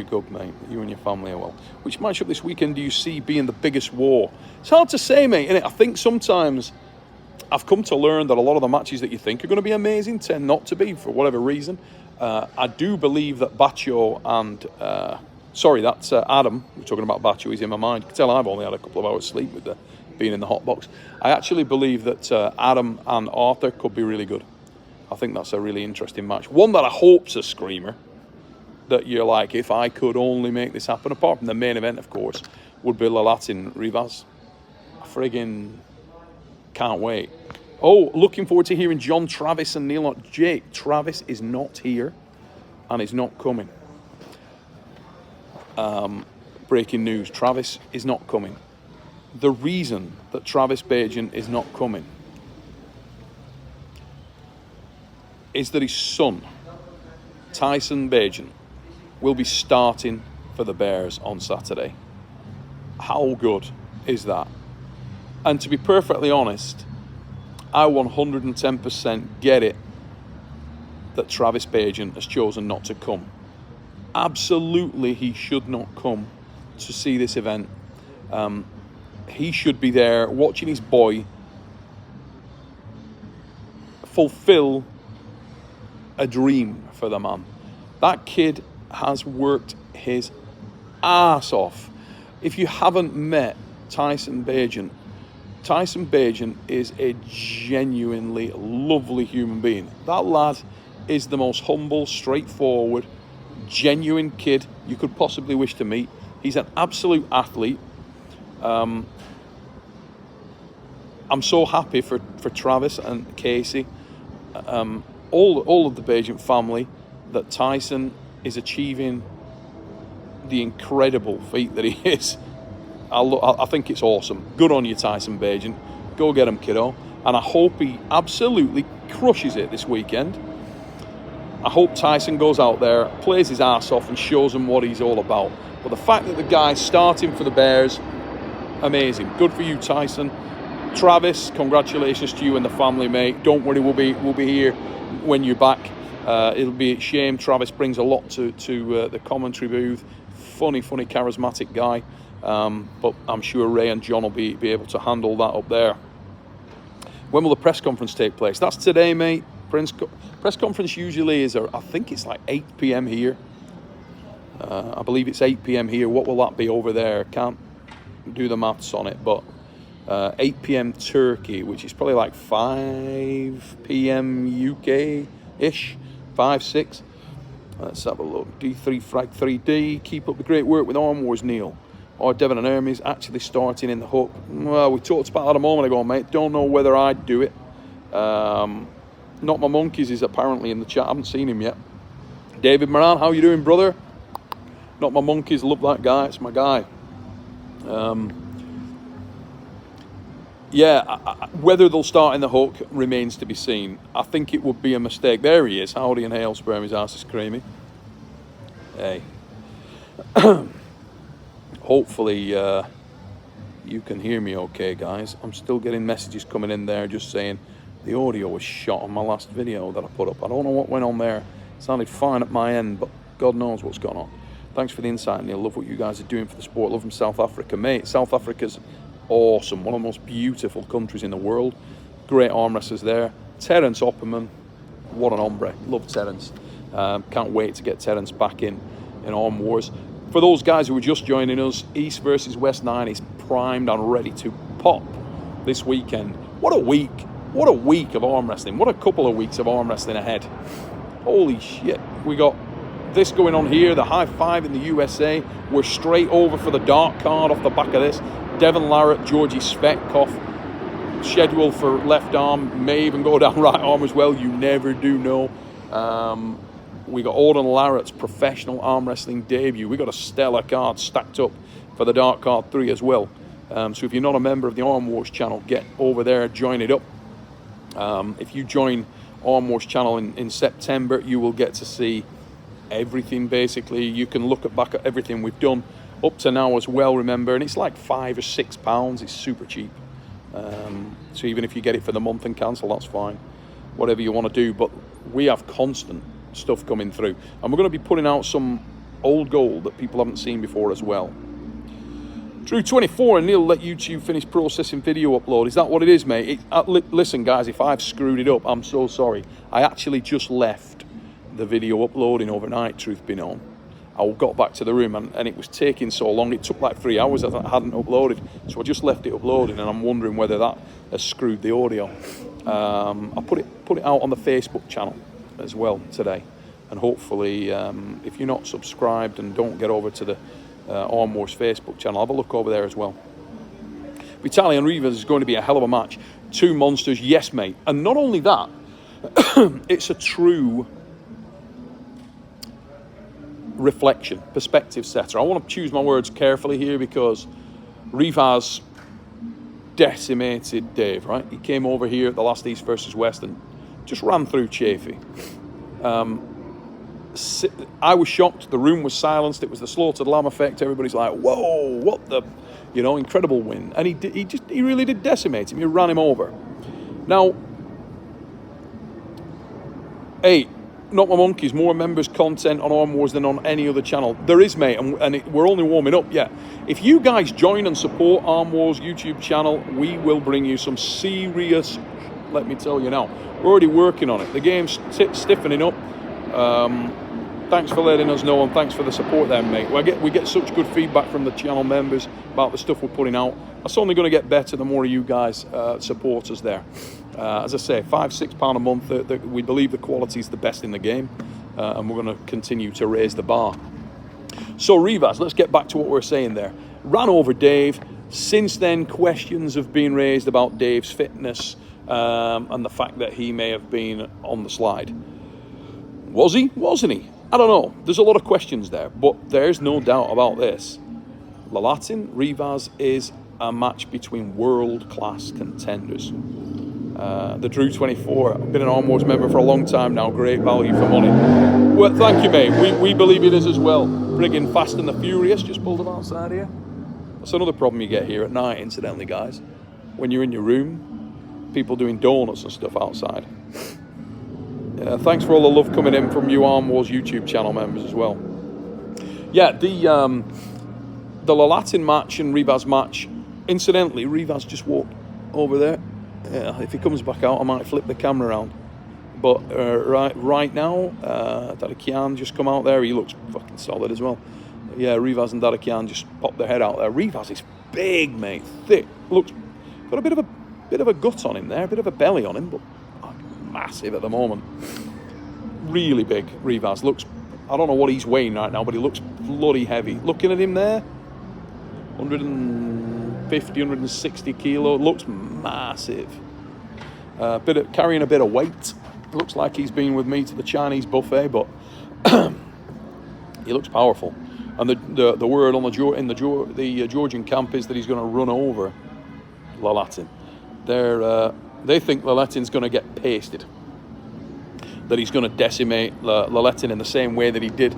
S1: good, mate. You and your family are well. Which matchup this weekend do you see being the biggest war? It's hard to say, mate, innit? I think sometimes I've come to learn that a lot of the matches that you think are going to be amazing tend not to be for whatever reason. I do believe that Bacho and that's Adam. We're talking about Bacho. He's in my mind. You can tell I've only had a couple of hours sleep with being in the hot box. I actually believe that Adam and Arthur could be really good. I think that's a really interesting match. One that I hope's a screamer. That you're like, if I could only make this happen, apart from the main event, of course, would be Larratt and Rivas. I friggin' can't wait. Oh, looking forward to hearing John, Travis and Neil. Jake, Travis is not here and is not coming. Breaking news, Travis is not coming. The reason that Travis Bajan is not coming is that his son, Tyson Bajan, will be starting for the Bears on Saturday. How good is that? And to be perfectly honest, I 110% get it that Travis Bajan has chosen not to come. Absolutely, he should not come to see this event. He should be there watching his boy fulfill a dream for the man. That kid has worked his ass off. If you haven't met Tyson Bajan is a genuinely lovely human being. That lad is the most humble, straightforward, genuine kid you could possibly wish to meet. He's an absolute athlete. I'm so happy for Travis and Casey, all of the Bajan family, that Tyson is achieving the incredible feat that he is. I think it's awesome. Good on you, Tyson Bajan. Go get him, kiddo. and I hope he absolutely crushes it this weekend. I hope Tyson goes out there, plays his ass off, and shows him what he's all about. But the fact that the guy's starting for the Bears, amazing. Good for you, Tyson. Travis, congratulations to you and the family, mate. Don't worry, we'll be here when you're back. It'll be a shame. Travis brings a lot to the commentary booth. Funny, charismatic guy. But I'm sure Ray and John will be able to handle that up there. When will the press conference take place? That's today, mate. Press conference usually is, I think it's like 8 p.m. here. I believe it's 8 p.m. here. What will that be over there? Can't do the maths on it, but 8 p.m. Turkey, which is probably like 5 p.m. UK-ish, 5, 6. Let's have a look. D3 Frag 3D. Keep up the great work with Arm Wars, Neil. Or Devon and Hermes actually starting in the hook. Well, we talked about that a moment ago, mate. Don't know whether I'd do it. Not My Monkeys is apparently in the chat. I haven't seen him yet. David Moran, how you doing, brother? Not My Monkeys, love that guy. It's my guy. Whether they'll start in the hook remains to be seen. I think it would be a mistake. There he is. Howdy and hail, sperm. His ass is creamy. Hey. Hopefully you can hear me okay, guys. I'm still getting messages coming in there just saying the audio was shot on my last video that I put up. I don't know what went on there. It sounded fine at my end, but God knows what's going on. Thanks for the insight, Neil. Love what you guys are doing for the sport. Love from South Africa, mate. South Africa's awesome. One of the most beautiful countries in the world. Great arm wrestlers there. Terence Opperman, what an hombre. Love Terence. Can't wait to get Terence back in Arm Wars. For those guys who are just joining us, East versus West 9 is primed and ready to pop this weekend. What a week. What a week of arm wrestling. What a couple of weeks of arm wrestling ahead. Holy shit. We got this going on here, the high five in the USA. We're straight over for the dark card off the back of this. Devon Larratt, Georgie Svetkov, scheduled for left arm, may even go down right arm as well. You never do know. We got Auden Larratt's professional arm wrestling debut. We got a stellar card stacked up for the dark card 3 as well. So if you're not a member of the Arm Wars channel, get over there, join it up. If you join Arm Wars channel in September, you will get to see everything basically. You can look back at everything we've done up to now as well, remember, and it's like £5 or £6. It's super cheap. So even if you get it for the month and cancel, that's fine. Whatever you want to do, but we have constant stuff coming through, and we're going to be putting out some old gold that people haven't seen before as well. Drew24 and Neil, let YouTube finish processing video upload. Is that what it is, mate? Listen, guys, if I've screwed it up, I'm so sorry. I actually just left the video uploading overnight, truth be known. I got back to the room and it was taking so long. It took like 3 hours that I hadn't uploaded. So I just left it uploading, and I'm wondering whether that has screwed the audio. I'll put it out on the Facebook channel as well today. And hopefully, if you're not subscribed and don't get over to the Arm Wars Facebook channel, have a look over there as well. Vitaly and Rivas is going to be a hell of a match. 2 monsters, yes, mate. And not only that, it's a true reflection, perspective setter. I want to choose my words carefully here because Rivas decimated Dave, right? He came over here at the last East versus West and just ran through Chafee. I was shocked. The room was silenced. It was the slaughtered lamb effect. Everybody's like, whoa, what the, incredible win. And he really did decimate him. He ran him over. Now, hey, Not My Monkeys, more members content on Arm Wars than on any other channel. There is, mate, and we're only warming up yet. If you guys join and support Arm Wars YouTube channel, we will bring you some serious, let me tell you now, we're already working on it. The game's stiffening up. Thanks for letting us know, and thanks for the support there, mate. We get such good feedback from the channel members about the stuff we're putting out. That's only going to get better the more of you guys support us there. As I say, £5-6 a month. We believe the quality is the best in the game, and we're going to continue to raise the bar. So Rivas, let's get back to what we were saying there. Ran over Dave. Since then, questions have been raised about Dave's fitness and the fact that he may have been on the slide. Was he? Wasn't he? I don't know. There's a lot of questions there, but there's no doubt about this. La Latin Rivas is a match between world-class contenders. The Drew 24. I've been an Arm Wars member for a long time now. Great value for money. Well, thank you, mate. We believe it is as well. Friggin' Fast and the Furious just pulled them outside here. That's another problem you get here at night, incidentally, guys. When you're in your room, people doing donuts and stuff outside. Thanks for all the love coming in from you Arm Wars YouTube channel members as well. Yeah, the Larratt match and Rivas match. Incidentally, Rivas just walked over there. If he comes back out, I might flip the camera around. But right now, Dadakian just come out there. He looks fucking solid as well. Yeah, Rivas and Dadakian just popped their head out there. Rivas is big, mate, thick. Looks got a bit of a gut on him there, a bit of a belly on him, but massive at the moment. Really big. Rivas looks. I don't know what he's weighing right now, but he looks bloody heavy. Looking at him there, 150, 160 kilo. Looks massive. Carrying a bit of weight. Looks like he's been with me to the Chinese buffet, but he looks powerful. And the word on the Georgian camp is that he's going to run over Larratt. They think Larrattin's going to get pasted. That he's going to decimate Larratt in the same way that he did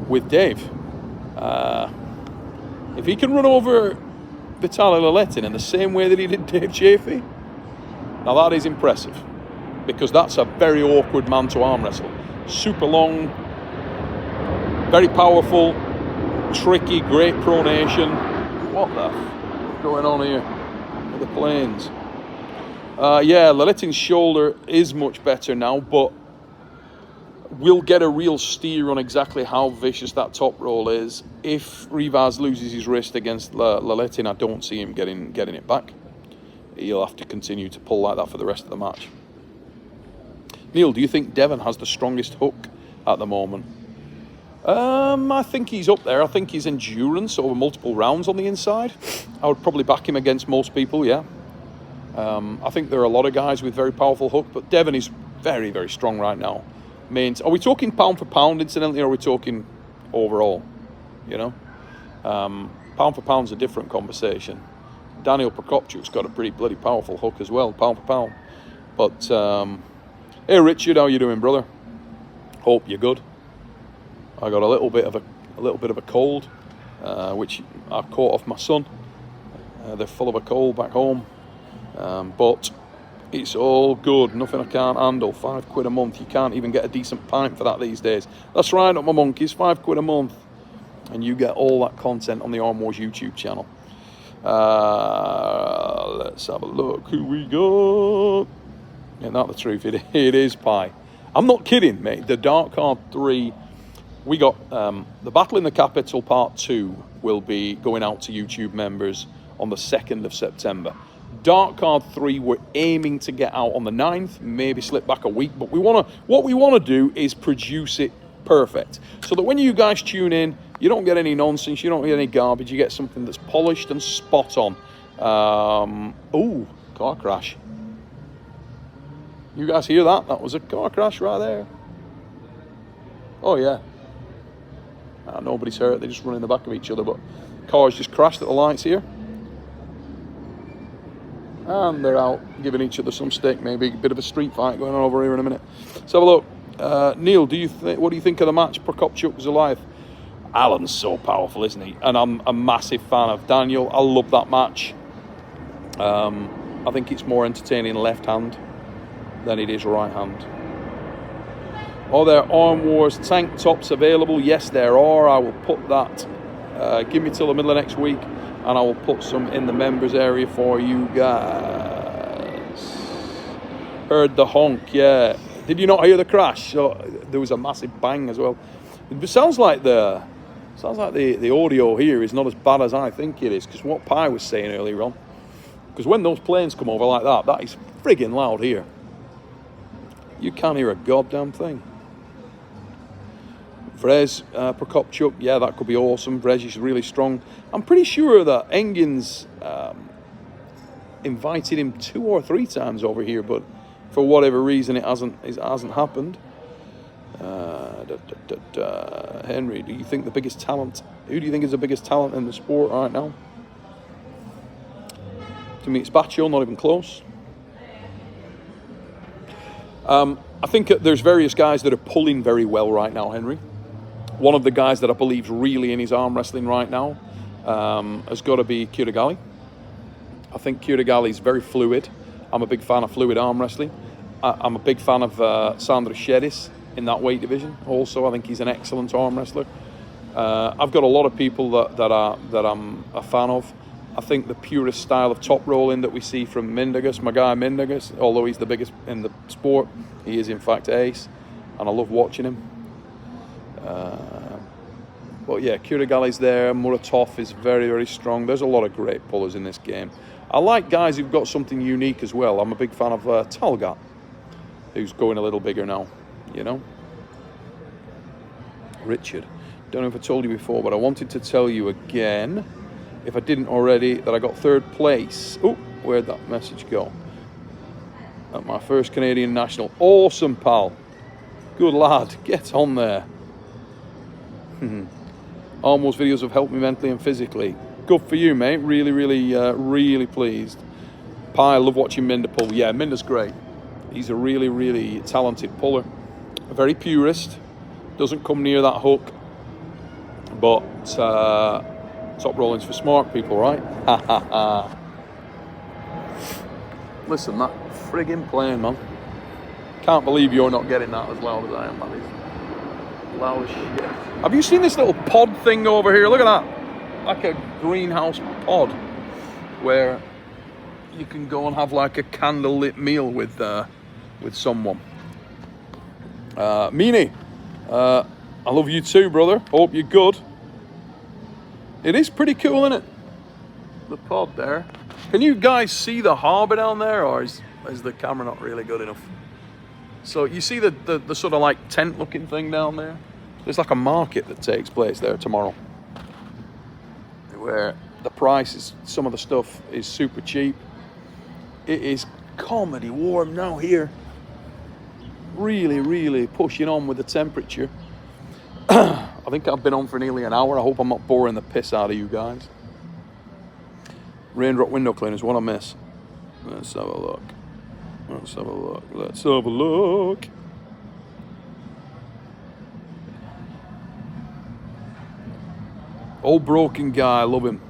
S1: with Dave. If he can run over Vitaly Larratt in the same way that he did Dave Chaffee, now that is impressive. Because that's a very awkward man to arm wrestle. Super long, very powerful, tricky, great pronation. What the f*** is going on here with the planes? Yeah, Larrattin's shoulder is much better now, but we'll get a real steer on exactly how vicious that top roll is. If Rivas loses his wrist against Larratt, I don't see him getting it back. He'll have to continue to pull like that for the rest of the match. Neil, do you think Devon has the strongest hook at the moment? I think he's up there. I think his endurance over multiple rounds on the inside, I would probably back him against most people, yeah. I think there are a lot of guys with very powerful hook, but Devon is very, very strong right now. Are we talking pound for pound, incidentally, or are we talking overall? You know? Pound for pound's a different conversation. Daniel Prokopchuk's got a pretty bloody powerful hook as well, pound for pound. But, hey Richard, how you doing, brother? Hope you're good. I got a little bit of a cold, which I caught off my son. They're full of a cold back home, but it's all good. Nothing I can't handle. £5 a month. You can't even get a decent pint for that these days. That's right, not my monkeys. £5 a month, and you get all that content on the Arm Wars YouTube channel. Let's have a look. Who we got? Isn't that the truth? It is Pie. I'm not kidding, mate. The Dark Card 3. We got the Battle in the Capital Part 2 will be going out to YouTube members on the 2nd of September. Dark Card 3 we're aiming to get out on the 9th, maybe slip back a week, but what we want to do is produce it perfect. So that when you guys tune in, you don't get any nonsense, you don't get any garbage, you get something that's polished and spot on. Oh, car crash. You guys hear that? That was a car crash right there. Oh yeah. Nobody's hurt, they just run in the back of each other, but cars just crashed at the lights here. And they're out giving each other some stick, maybe a bit of a street fight going on over here in a minute. Let's have a look. Neil, what do you think of the match, Prokopchuk-Zulaev? Alan's so powerful, isn't he? And I'm a massive fan of Daniel. I love that match. I think it's more entertaining left hand than it is right hand. Are there Arm Wars tank tops available? Yes, there are. I will put that. Give me till the middle of next week, and I will put some in the members area for you guys. Heard the honk, yeah. Did you not hear the crash? So there was a massive bang as well. It sounds like the audio here is not as bad as I think it is, because what Pi was saying earlier on. Because when those planes come over like that, that is friggin' loud here. You can't hear a goddamn thing. Vrez, Prokopchuk, yeah, that could be awesome. Vrez is really strong. I'm pretty sure that Engin's invited him 2 or 3 times over here, but for whatever reason it hasn't happened. Henry, do you think the biggest talent? Who do you think is the biggest talent in the sport right now? To me, it's Baccio, not even close. I think there's various guys that are pulling very well right now, Henry. One of the guys that I believe really in his arm wrestling right now has got to be Kirigali. I think Kirigali is very fluid. I'm a big fan of fluid arm wrestling. I'm a big fan of Sandra Shedis in that weight division. Also, I think he's an excellent arm wrestler. I've got a lot of people that I'm a fan of. I think the purest style of top rolling that we see from Mindaugas, my guy Mindaugas, although he's the biggest in the sport, he is in fact ace, and I love watching him. But yeah, Kurigali's there. Muratov is very, very strong. There's a lot of great pullers in this game. I like guys who've got something unique as well. I'm a big fan of Talgat, who's going a little bigger now, you know. Richard, don't know if I told you before, but I wanted to tell you again, if I didn't already, that I got 3rd place. Oh, where'd that message go? At my first Canadian National. Awesome, pal. Good lad. Get on there. Almost videos have helped me mentally and physically. Good for you, mate. Really, really, really pleased. I love watching Minda pull. Yeah, Minda's great. He's a really, really talented puller. A very purist. Doesn't come near that hook. But top rolling's for smart people, right? Ha ha ha. Listen, that friggin' plane, man. Can't believe you're not getting that as loud as I am. That is loud as shit. Have you seen this little pod thing over here? Look at that. Like a greenhouse pod where you can go and have like a candlelit meal with someone. Meanie, I love you too, brother. Hope you're good. It is pretty cool, isn't it? The pod there. Can you guys see the harbour down there, or is the camera not really good enough? So you see the sort of like tent looking thing down there? There's like a market that takes place there tomorrow, where the prices, some of the stuff is super cheap. It is comedy warm now here. Really, really pushing on with the temperature. I think I've been on for nearly an hour. I hope I'm not boring the piss out of you guys. Raindrop window cleaners, what I miss? Let's have a look. Let's have a look. Let's have a look. Old broken guy, I love him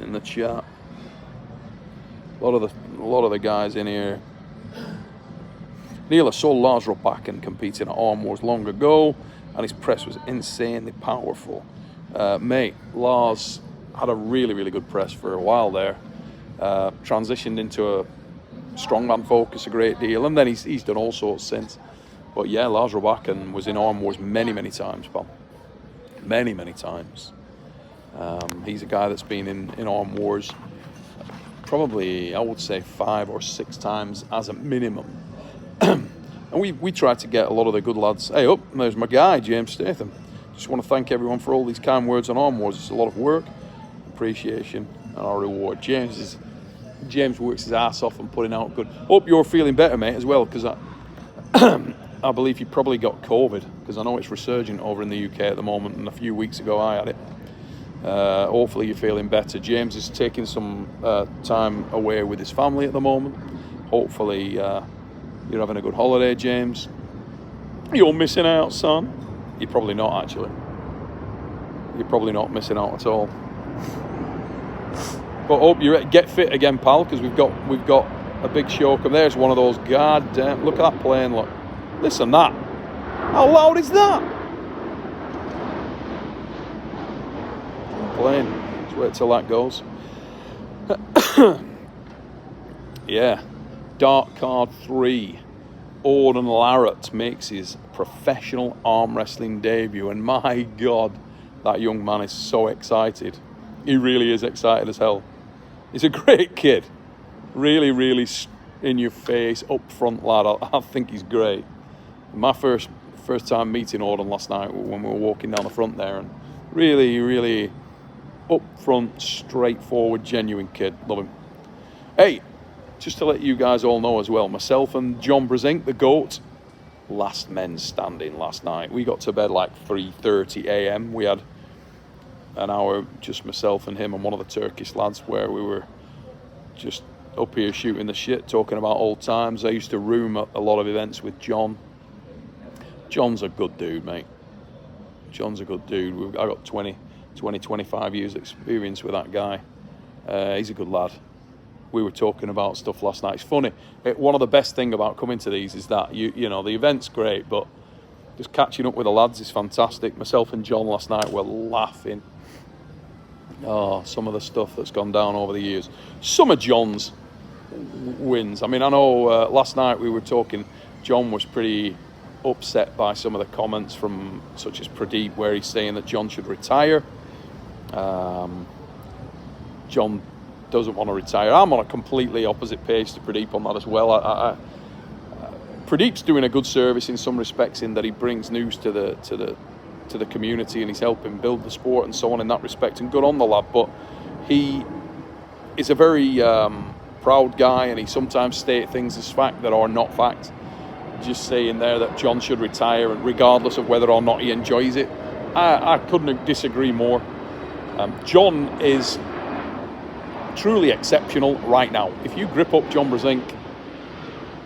S1: in the chat. A lot of the guys in here. Neil, I saw Lars Robakin competing at Arm Wars long ago, and his press was insanely powerful. Mate, Lars had a really, really good press for a while there. Transitioned into a strongman focus a great deal, and then he's done all sorts since. But yeah, Lars Robakin was in Arm Wars many, many times, pal. Many, many times. He's a guy that's been in Arm Wars probably, I would say, 5 or 6 times as a minimum. And we try to get a lot of the good lads. Hey, up, there's my guy, James Statham. Just want to thank everyone for all these kind words on Arm Wars. It's a lot of work, appreciation, and our reward. James works his ass off and putting out good. Hope you're feeling better, mate, as well, because I believe you probably got COVID, because I know it's resurgent over in the UK at the moment, and a few weeks ago I had it. Hopefully you're feeling better. James is taking some time away with his family at the moment. Hopefully you're having a good holiday, James. You're missing out, son. You're probably not, actually. You're probably not missing out at all. But hope you get fit again, pal, because we've got a big show coming. There's one of those goddamn. Look at that plane. Look, listen, that. How loud is that? Plane. Let's wait till that goes. Yeah. Dark card 3. Devon Larratt makes his professional arm wrestling debut, and my God, that young man is so excited. He really is excited as hell. He's a great kid. Really, really in your face, up front lad. I think he's great. My first time meeting Devon last night when we were walking down the front there, and really, really up front, straightforward, genuine kid. Love him. Hey, just to let you guys all know as well, myself and John Brezink, the GOAT, last men standing last night. We got to bed like 3:30 a.m. We had an hour, just myself and him and one of the Turkish lads, where we were just up here shooting the shit, talking about old times. I used to room at a lot of events with John. John's a good dude, mate. John's a good dude. I got 25 years experience with that guy. He's a good lad. We were talking about stuff last night. It's funny. One of the best thing about coming to these is that you know, the event's great, but just catching up with the lads is fantastic. Myself and John last night were laughing. Oh, some of the stuff that's gone down over the years. Some of John's wins. I mean, I know last night we were talking, John was pretty upset by some of the comments from such as Pradeep, where he's saying that John should retire. John doesn't want to retire. I'm on a completely opposite page to Pradeep on that as well. Pradeep's doing a good service in some respects in that he brings news to the community, and he's helping build the sport and so on in that respect, and good on the lad. But he is a very proud guy, and he sometimes states things as fact that are not fact. Just saying there that John should retire, and regardless of whether or not he enjoys it. I couldn't disagree more. John is truly exceptional right now. If you grip up John Brzenk,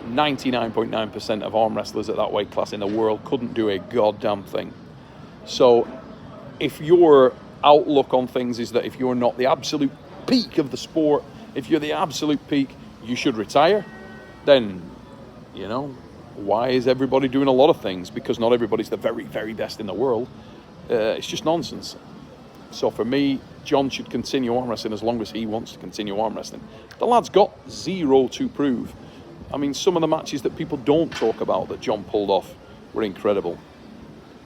S1: 99.9% of arm wrestlers at that weight class in the world couldn't do a goddamn thing. So if your outlook on things is that if you're not the absolute peak of the sport, if you're the absolute peak, you should retire, then, you know, why is everybody doing a lot of things? Because not everybody's the very, very best in the world. It's just nonsense. So for me, John should continue arm wrestling as long as he wants to continue arm wrestling. The lad's got zero to prove. I mean, some of the matches that people don't talk about that John pulled off were incredible,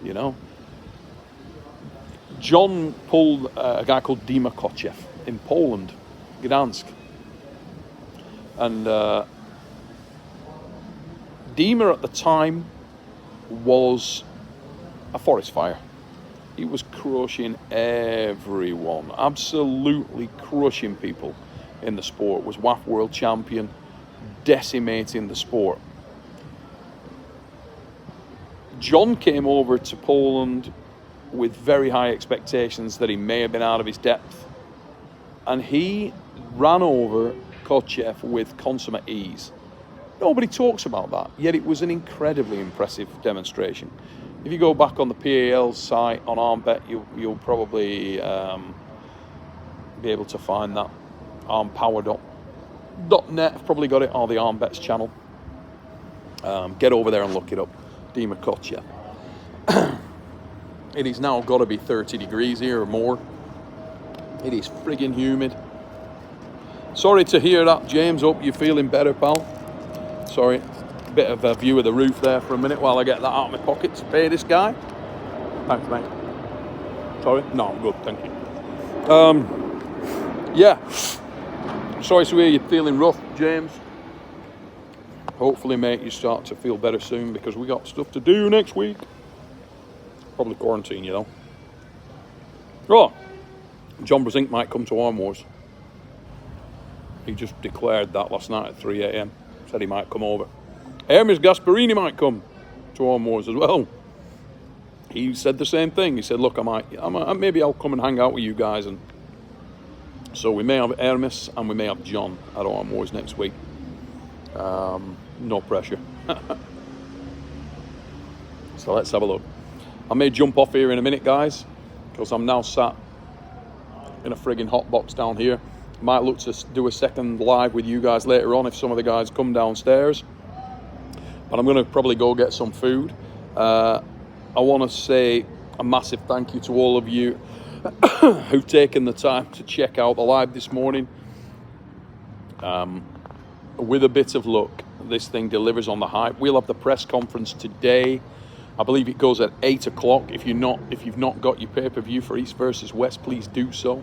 S1: you know. John pulled a guy called Dima Kochev in Poland, Gdansk. And Dima at the time was a forest fire. He was crushing everyone, absolutely crushing people in the sport. Was WAF world champion, decimating the sport. John came over to Poland with very high expectations that he may have been out of his depth, and he ran over Kochev with consummate ease. Nobody talks about that, yet it was an incredibly impressive demonstration. If you go back on the PAL site on ArmBet, you'll probably be able to find that. Armpower.net, I've probably got it, or the ArmBets channel. Get over there and look it up. Dima Kochev. It is now got to be 30 degrees here or more. It is friggin' humid. Sorry to hear that, James. Hope you're feeling better, pal. Sorry, bit of a view of the roof there for a minute while I get that out of my pocket to pay this guy. Thanks, mate. Sorry? No, I'm good, thank you. Yeah. Sorry to hear you're feeling rough, James. Hopefully, mate, you start to feel better soon, because we got stuff to do next week. Probably quarantine, you know. Oh, John Brzenk might come to Arm Wars. He just declared that last night at 3 a.m. Said he might come over. Hermes Gasparini might come to Arm Wars as well. He said the same thing. He said, look, maybe I'll come and hang out with you guys. And so we may have Hermes and we may have John at Arm Wars next week. No pressure. So let's have a look. I may jump off here in a minute, guys, because I'm now sat in a friggin' hot box down here. Might look to do a second live with you guys later on if some of the guys come downstairs. But I'm going to probably go get some food. I want to say a massive thank you to all of you who've taken the time to check out the live this morning. With a bit of luck, this thing delivers on the hype. We'll have the press conference today. I believe it goes at 8 o'clock. If you've not got your pay-per-view for East versus West, please do so.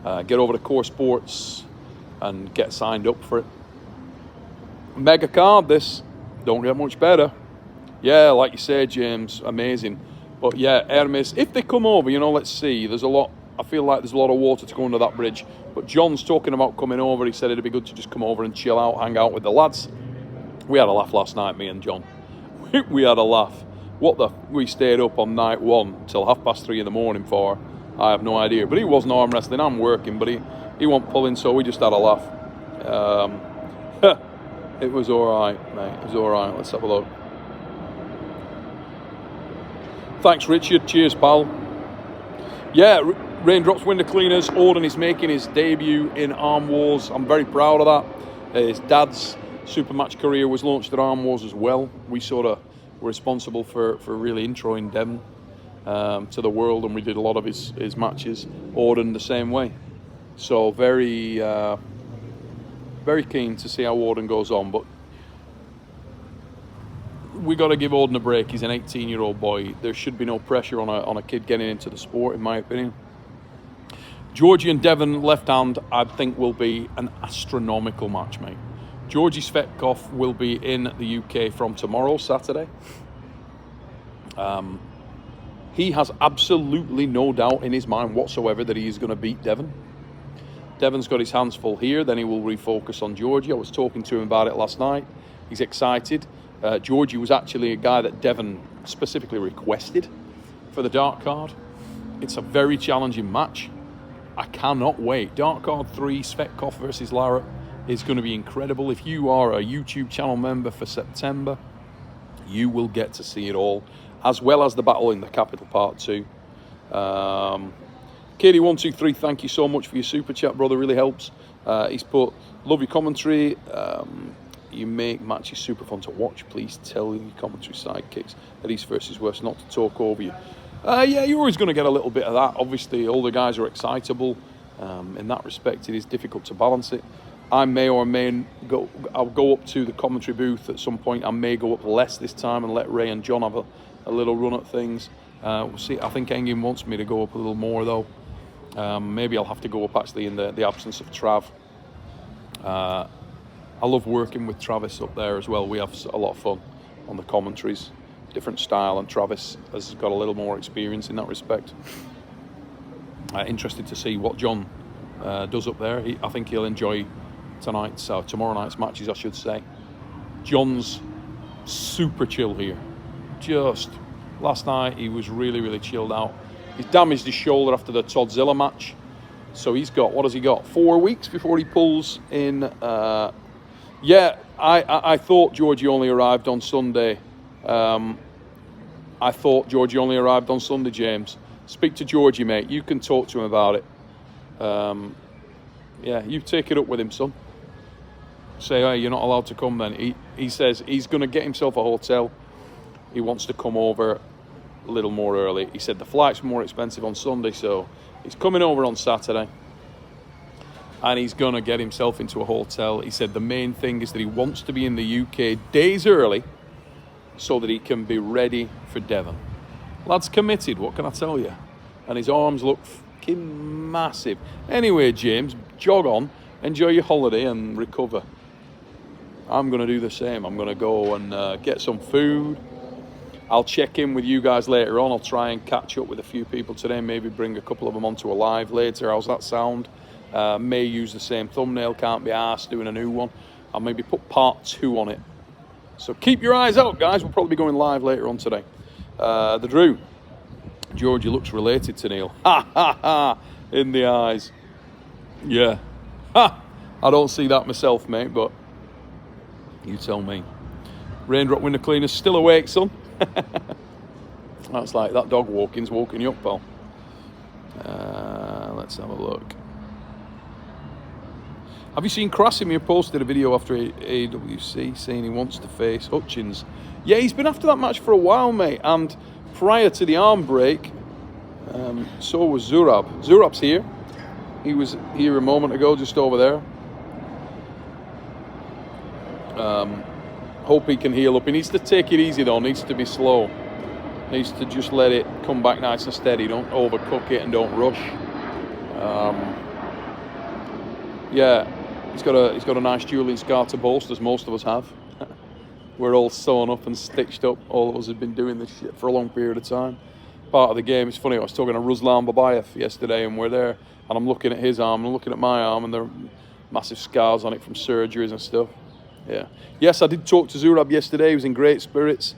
S1: Get over to Core Sports and get signed up for it. Mega card, this. Don't get much better. Yeah, like you said, James, amazing. But yeah, Hermes, if they come over, you know, let's see. I feel like there's a lot of water to go under that bridge. But John's talking about coming over. He said it'd be good to just come over and chill out, hang out with the lads. We had a laugh last night, me and John. We had a laugh. We stayed up on night one till 3:30 in the morning for, I have no idea. But he wasn't arm wrestling, I'm working, but he wasn't pulling, so we just had a laugh. It was all right, mate. It was all right. Let's have a look. Thanks, Richard. Cheers, pal. Yeah, Raindrops Window Cleaners. Auden is making his debut in Arm Wars. I'm very proud of that. His dad's Supermatch career was launched at Arm Wars as well. We sort of were responsible for really introing Devon to the world, and we did a lot of his matches. Auden the same way. So very keen to see how Auden goes on, but we got to give Auden a break. He's an 18-year-old boy. There should be no pressure on a kid getting into the sport, in my opinion. Georgie and Devon left hand, I think, will be an astronomical match, mate. Georgie Svetkov will be in the UK from tomorrow, Saturday. He has absolutely no doubt in his mind whatsoever that he is going to beat Devon. Devon's got his hands full here, then he will refocus on Georgie. I was talking to him about it last night. He's excited. Georgie was actually a guy that Devon specifically requested for the dark card. It's a very challenging match. I cannot wait. Dark card 3, Svetkov versus Larratt, is going to be incredible. If you are a YouTube channel member for September, you will get to see it all, as well as the battle in the Capital Part 2. KD123, thank you so much for your super chat, brother. Really helps. He's put, love your commentary. You make matches super fun to watch. Please tell your commentary sidekicks that East versus West not to talk over you. Yeah, you're always going to get a little bit of that. Obviously, all the guys are excitable. In that respect, it is difficult to balance it. I may or may go. I'll go up to the commentary booth at some point. I may go up less this time and let Ray and John have a little run at things. We'll see. I think Engin wants me to go up a little more though. Maybe I'll have to go up actually in the absence of Trav. I love working with Travis up there as well. We have a lot of fun on the commentaries. Different style, and Travis has got a little more experience in that respect. Interested to see what John does up there. I think he'll enjoy tomorrow night's matches, I should say. John's super chill here. Just last night he was really chilled out. He's damaged his shoulder after the Toddzilla match, so he's got, what has he got, 4 weeks before he pulls in. Yeah, I thought Georgie only arrived on Sunday. I thought Georgie only arrived on Sunday, James. Speak to Georgie, mate. You can talk to him about it. Yeah, you take it up with him, son. Say, hey, you're not allowed to come then. He says he's going to get himself a hotel. He wants to come over a little more early. He said the flight's more expensive on Sunday, so he's coming over on Saturday. And he's going to get himself into a hotel. He said the main thing is that he wants to be in the UK days early so that he can be ready for Devon. Lad's committed, what can I tell you? And his arms look fucking massive. Anyway, James, jog on, enjoy your holiday and recover. I'm going to do the same. I'm going to go and get some food. I'll check in with you guys later on. I'll try and catch up with a few people today, maybe bring a couple of them onto a live later. How's that sound? May use the same thumbnail, can't be arsed doing a new one. I'll maybe put part 2 on it. So keep your eyes out, guys. We'll probably be going live later on today. The Drew. Georgie looks related to Neil. Ha, ha, ha. In the eyes. Yeah. Ha. I don't see that myself, mate, but you tell me. Raindrop Window Cleaner's still awake, son. That's like that dog walking's woken you up, pal. Let's have a look. Have you seen Krasimir posted a video after AWC saying he wants to face Hutchins? Yeah, he's been after that match for a while, mate. And prior to the arm break, so was Zurab. Zurab's here. He was here a moment ago, just over there. Hope he can heal up. He needs to take it easy, though. Needs to be slow. Needs to just let it come back nice and steady. Don't overcook it and don't rush. Yeah. He's got a nice Julian scar to boast, as most of us have. We're all sewn up and stitched up. All of us have been doing this shit for a long period of time. Part of the game. It's funny, I was talking to Ruslan Babayev yesterday, and we're there, and I'm looking at his arm, and I'm looking at my arm, and there are massive scars on it from surgeries and stuff. Yeah. Yes, I did talk to Zurab yesterday. He was in great spirits.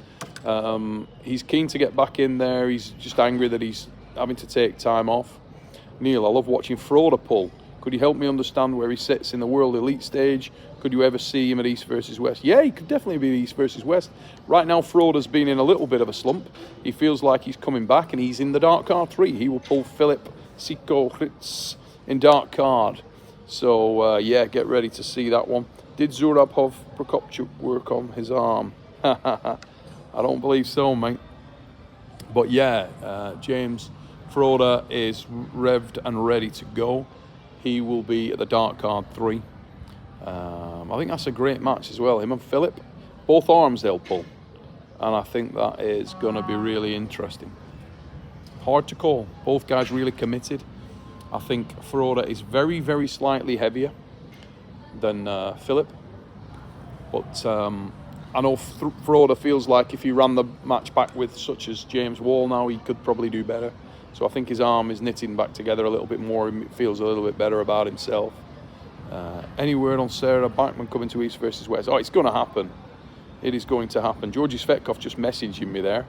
S1: He's keen to get back in there. He's just angry that he's having to take time off. Neil, I love watching Froda pull. Could you help me understand where he sits in the World Elite stage? Could you ever see him at East versus West? Yeah, he could definitely be East versus West. Right now, Froda's been in a little bit of a slump. He feels like he's coming back, and he's in the dark card 3. He will pull Filip Sikoritz in dark card. So, yeah, get ready to see that one. Did Zurabov Prokopchuk work on his arm? I don't believe so, mate. But, yeah, James Froda is revved and ready to go. He will be at the dark card 3. I think that's a great match as well. Him and Filip, both arms they'll pull. And I think that is going to be really interesting. Hard to call. Both guys really committed. I think Froda is very, very slightly heavier than Filip. But I know Froda feels like if he ran the match back with such as James Wall now, he could probably do better. So I think his arm is knitting back together a little bit more. He feels a little bit better about himself. Any word on Sarah Backman coming to East versus West? Oh, it's going to happen. It is going to happen. Georgi Svetkov just messaging me there,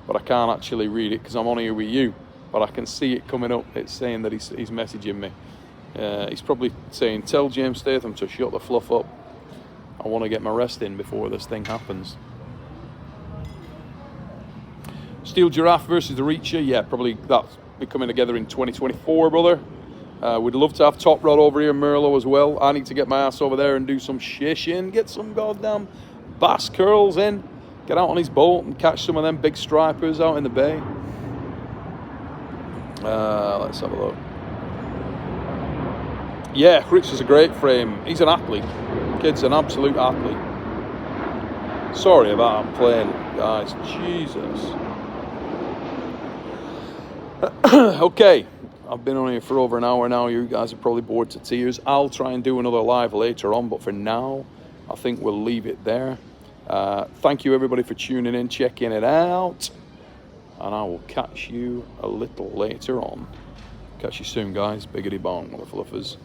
S1: but I can't actually read it because I'm on here with you. But I can see it coming up. It's saying that he's messaging me. He's probably saying, tell James Statham to shut the fluff up. I want to get my rest in before this thing happens. Steel Giraffe versus the Reacher. Yeah, probably that's be coming together in 2024, brother. We'd love to have Top Rod over here, Merlot as well. I need to get my ass over there and do some shishing. Get some goddamn bass curls in. Get out on his boat and catch some of them big stripers out in the bay. Let's have a look. Yeah, Fritz is a great frame. He's an athlete. Kid's an absolute athlete. Sorry about I'm playing, guys. Jesus. Okay, I've been on here for over an hour now. You guys are probably bored to tears. I'll try and do another live later on, but for now, I think we'll leave it there. Thank you, everybody, for tuning in, checking it out. And I will catch you a little later on. Catch you soon, guys. Biggity bong, mother fluffers.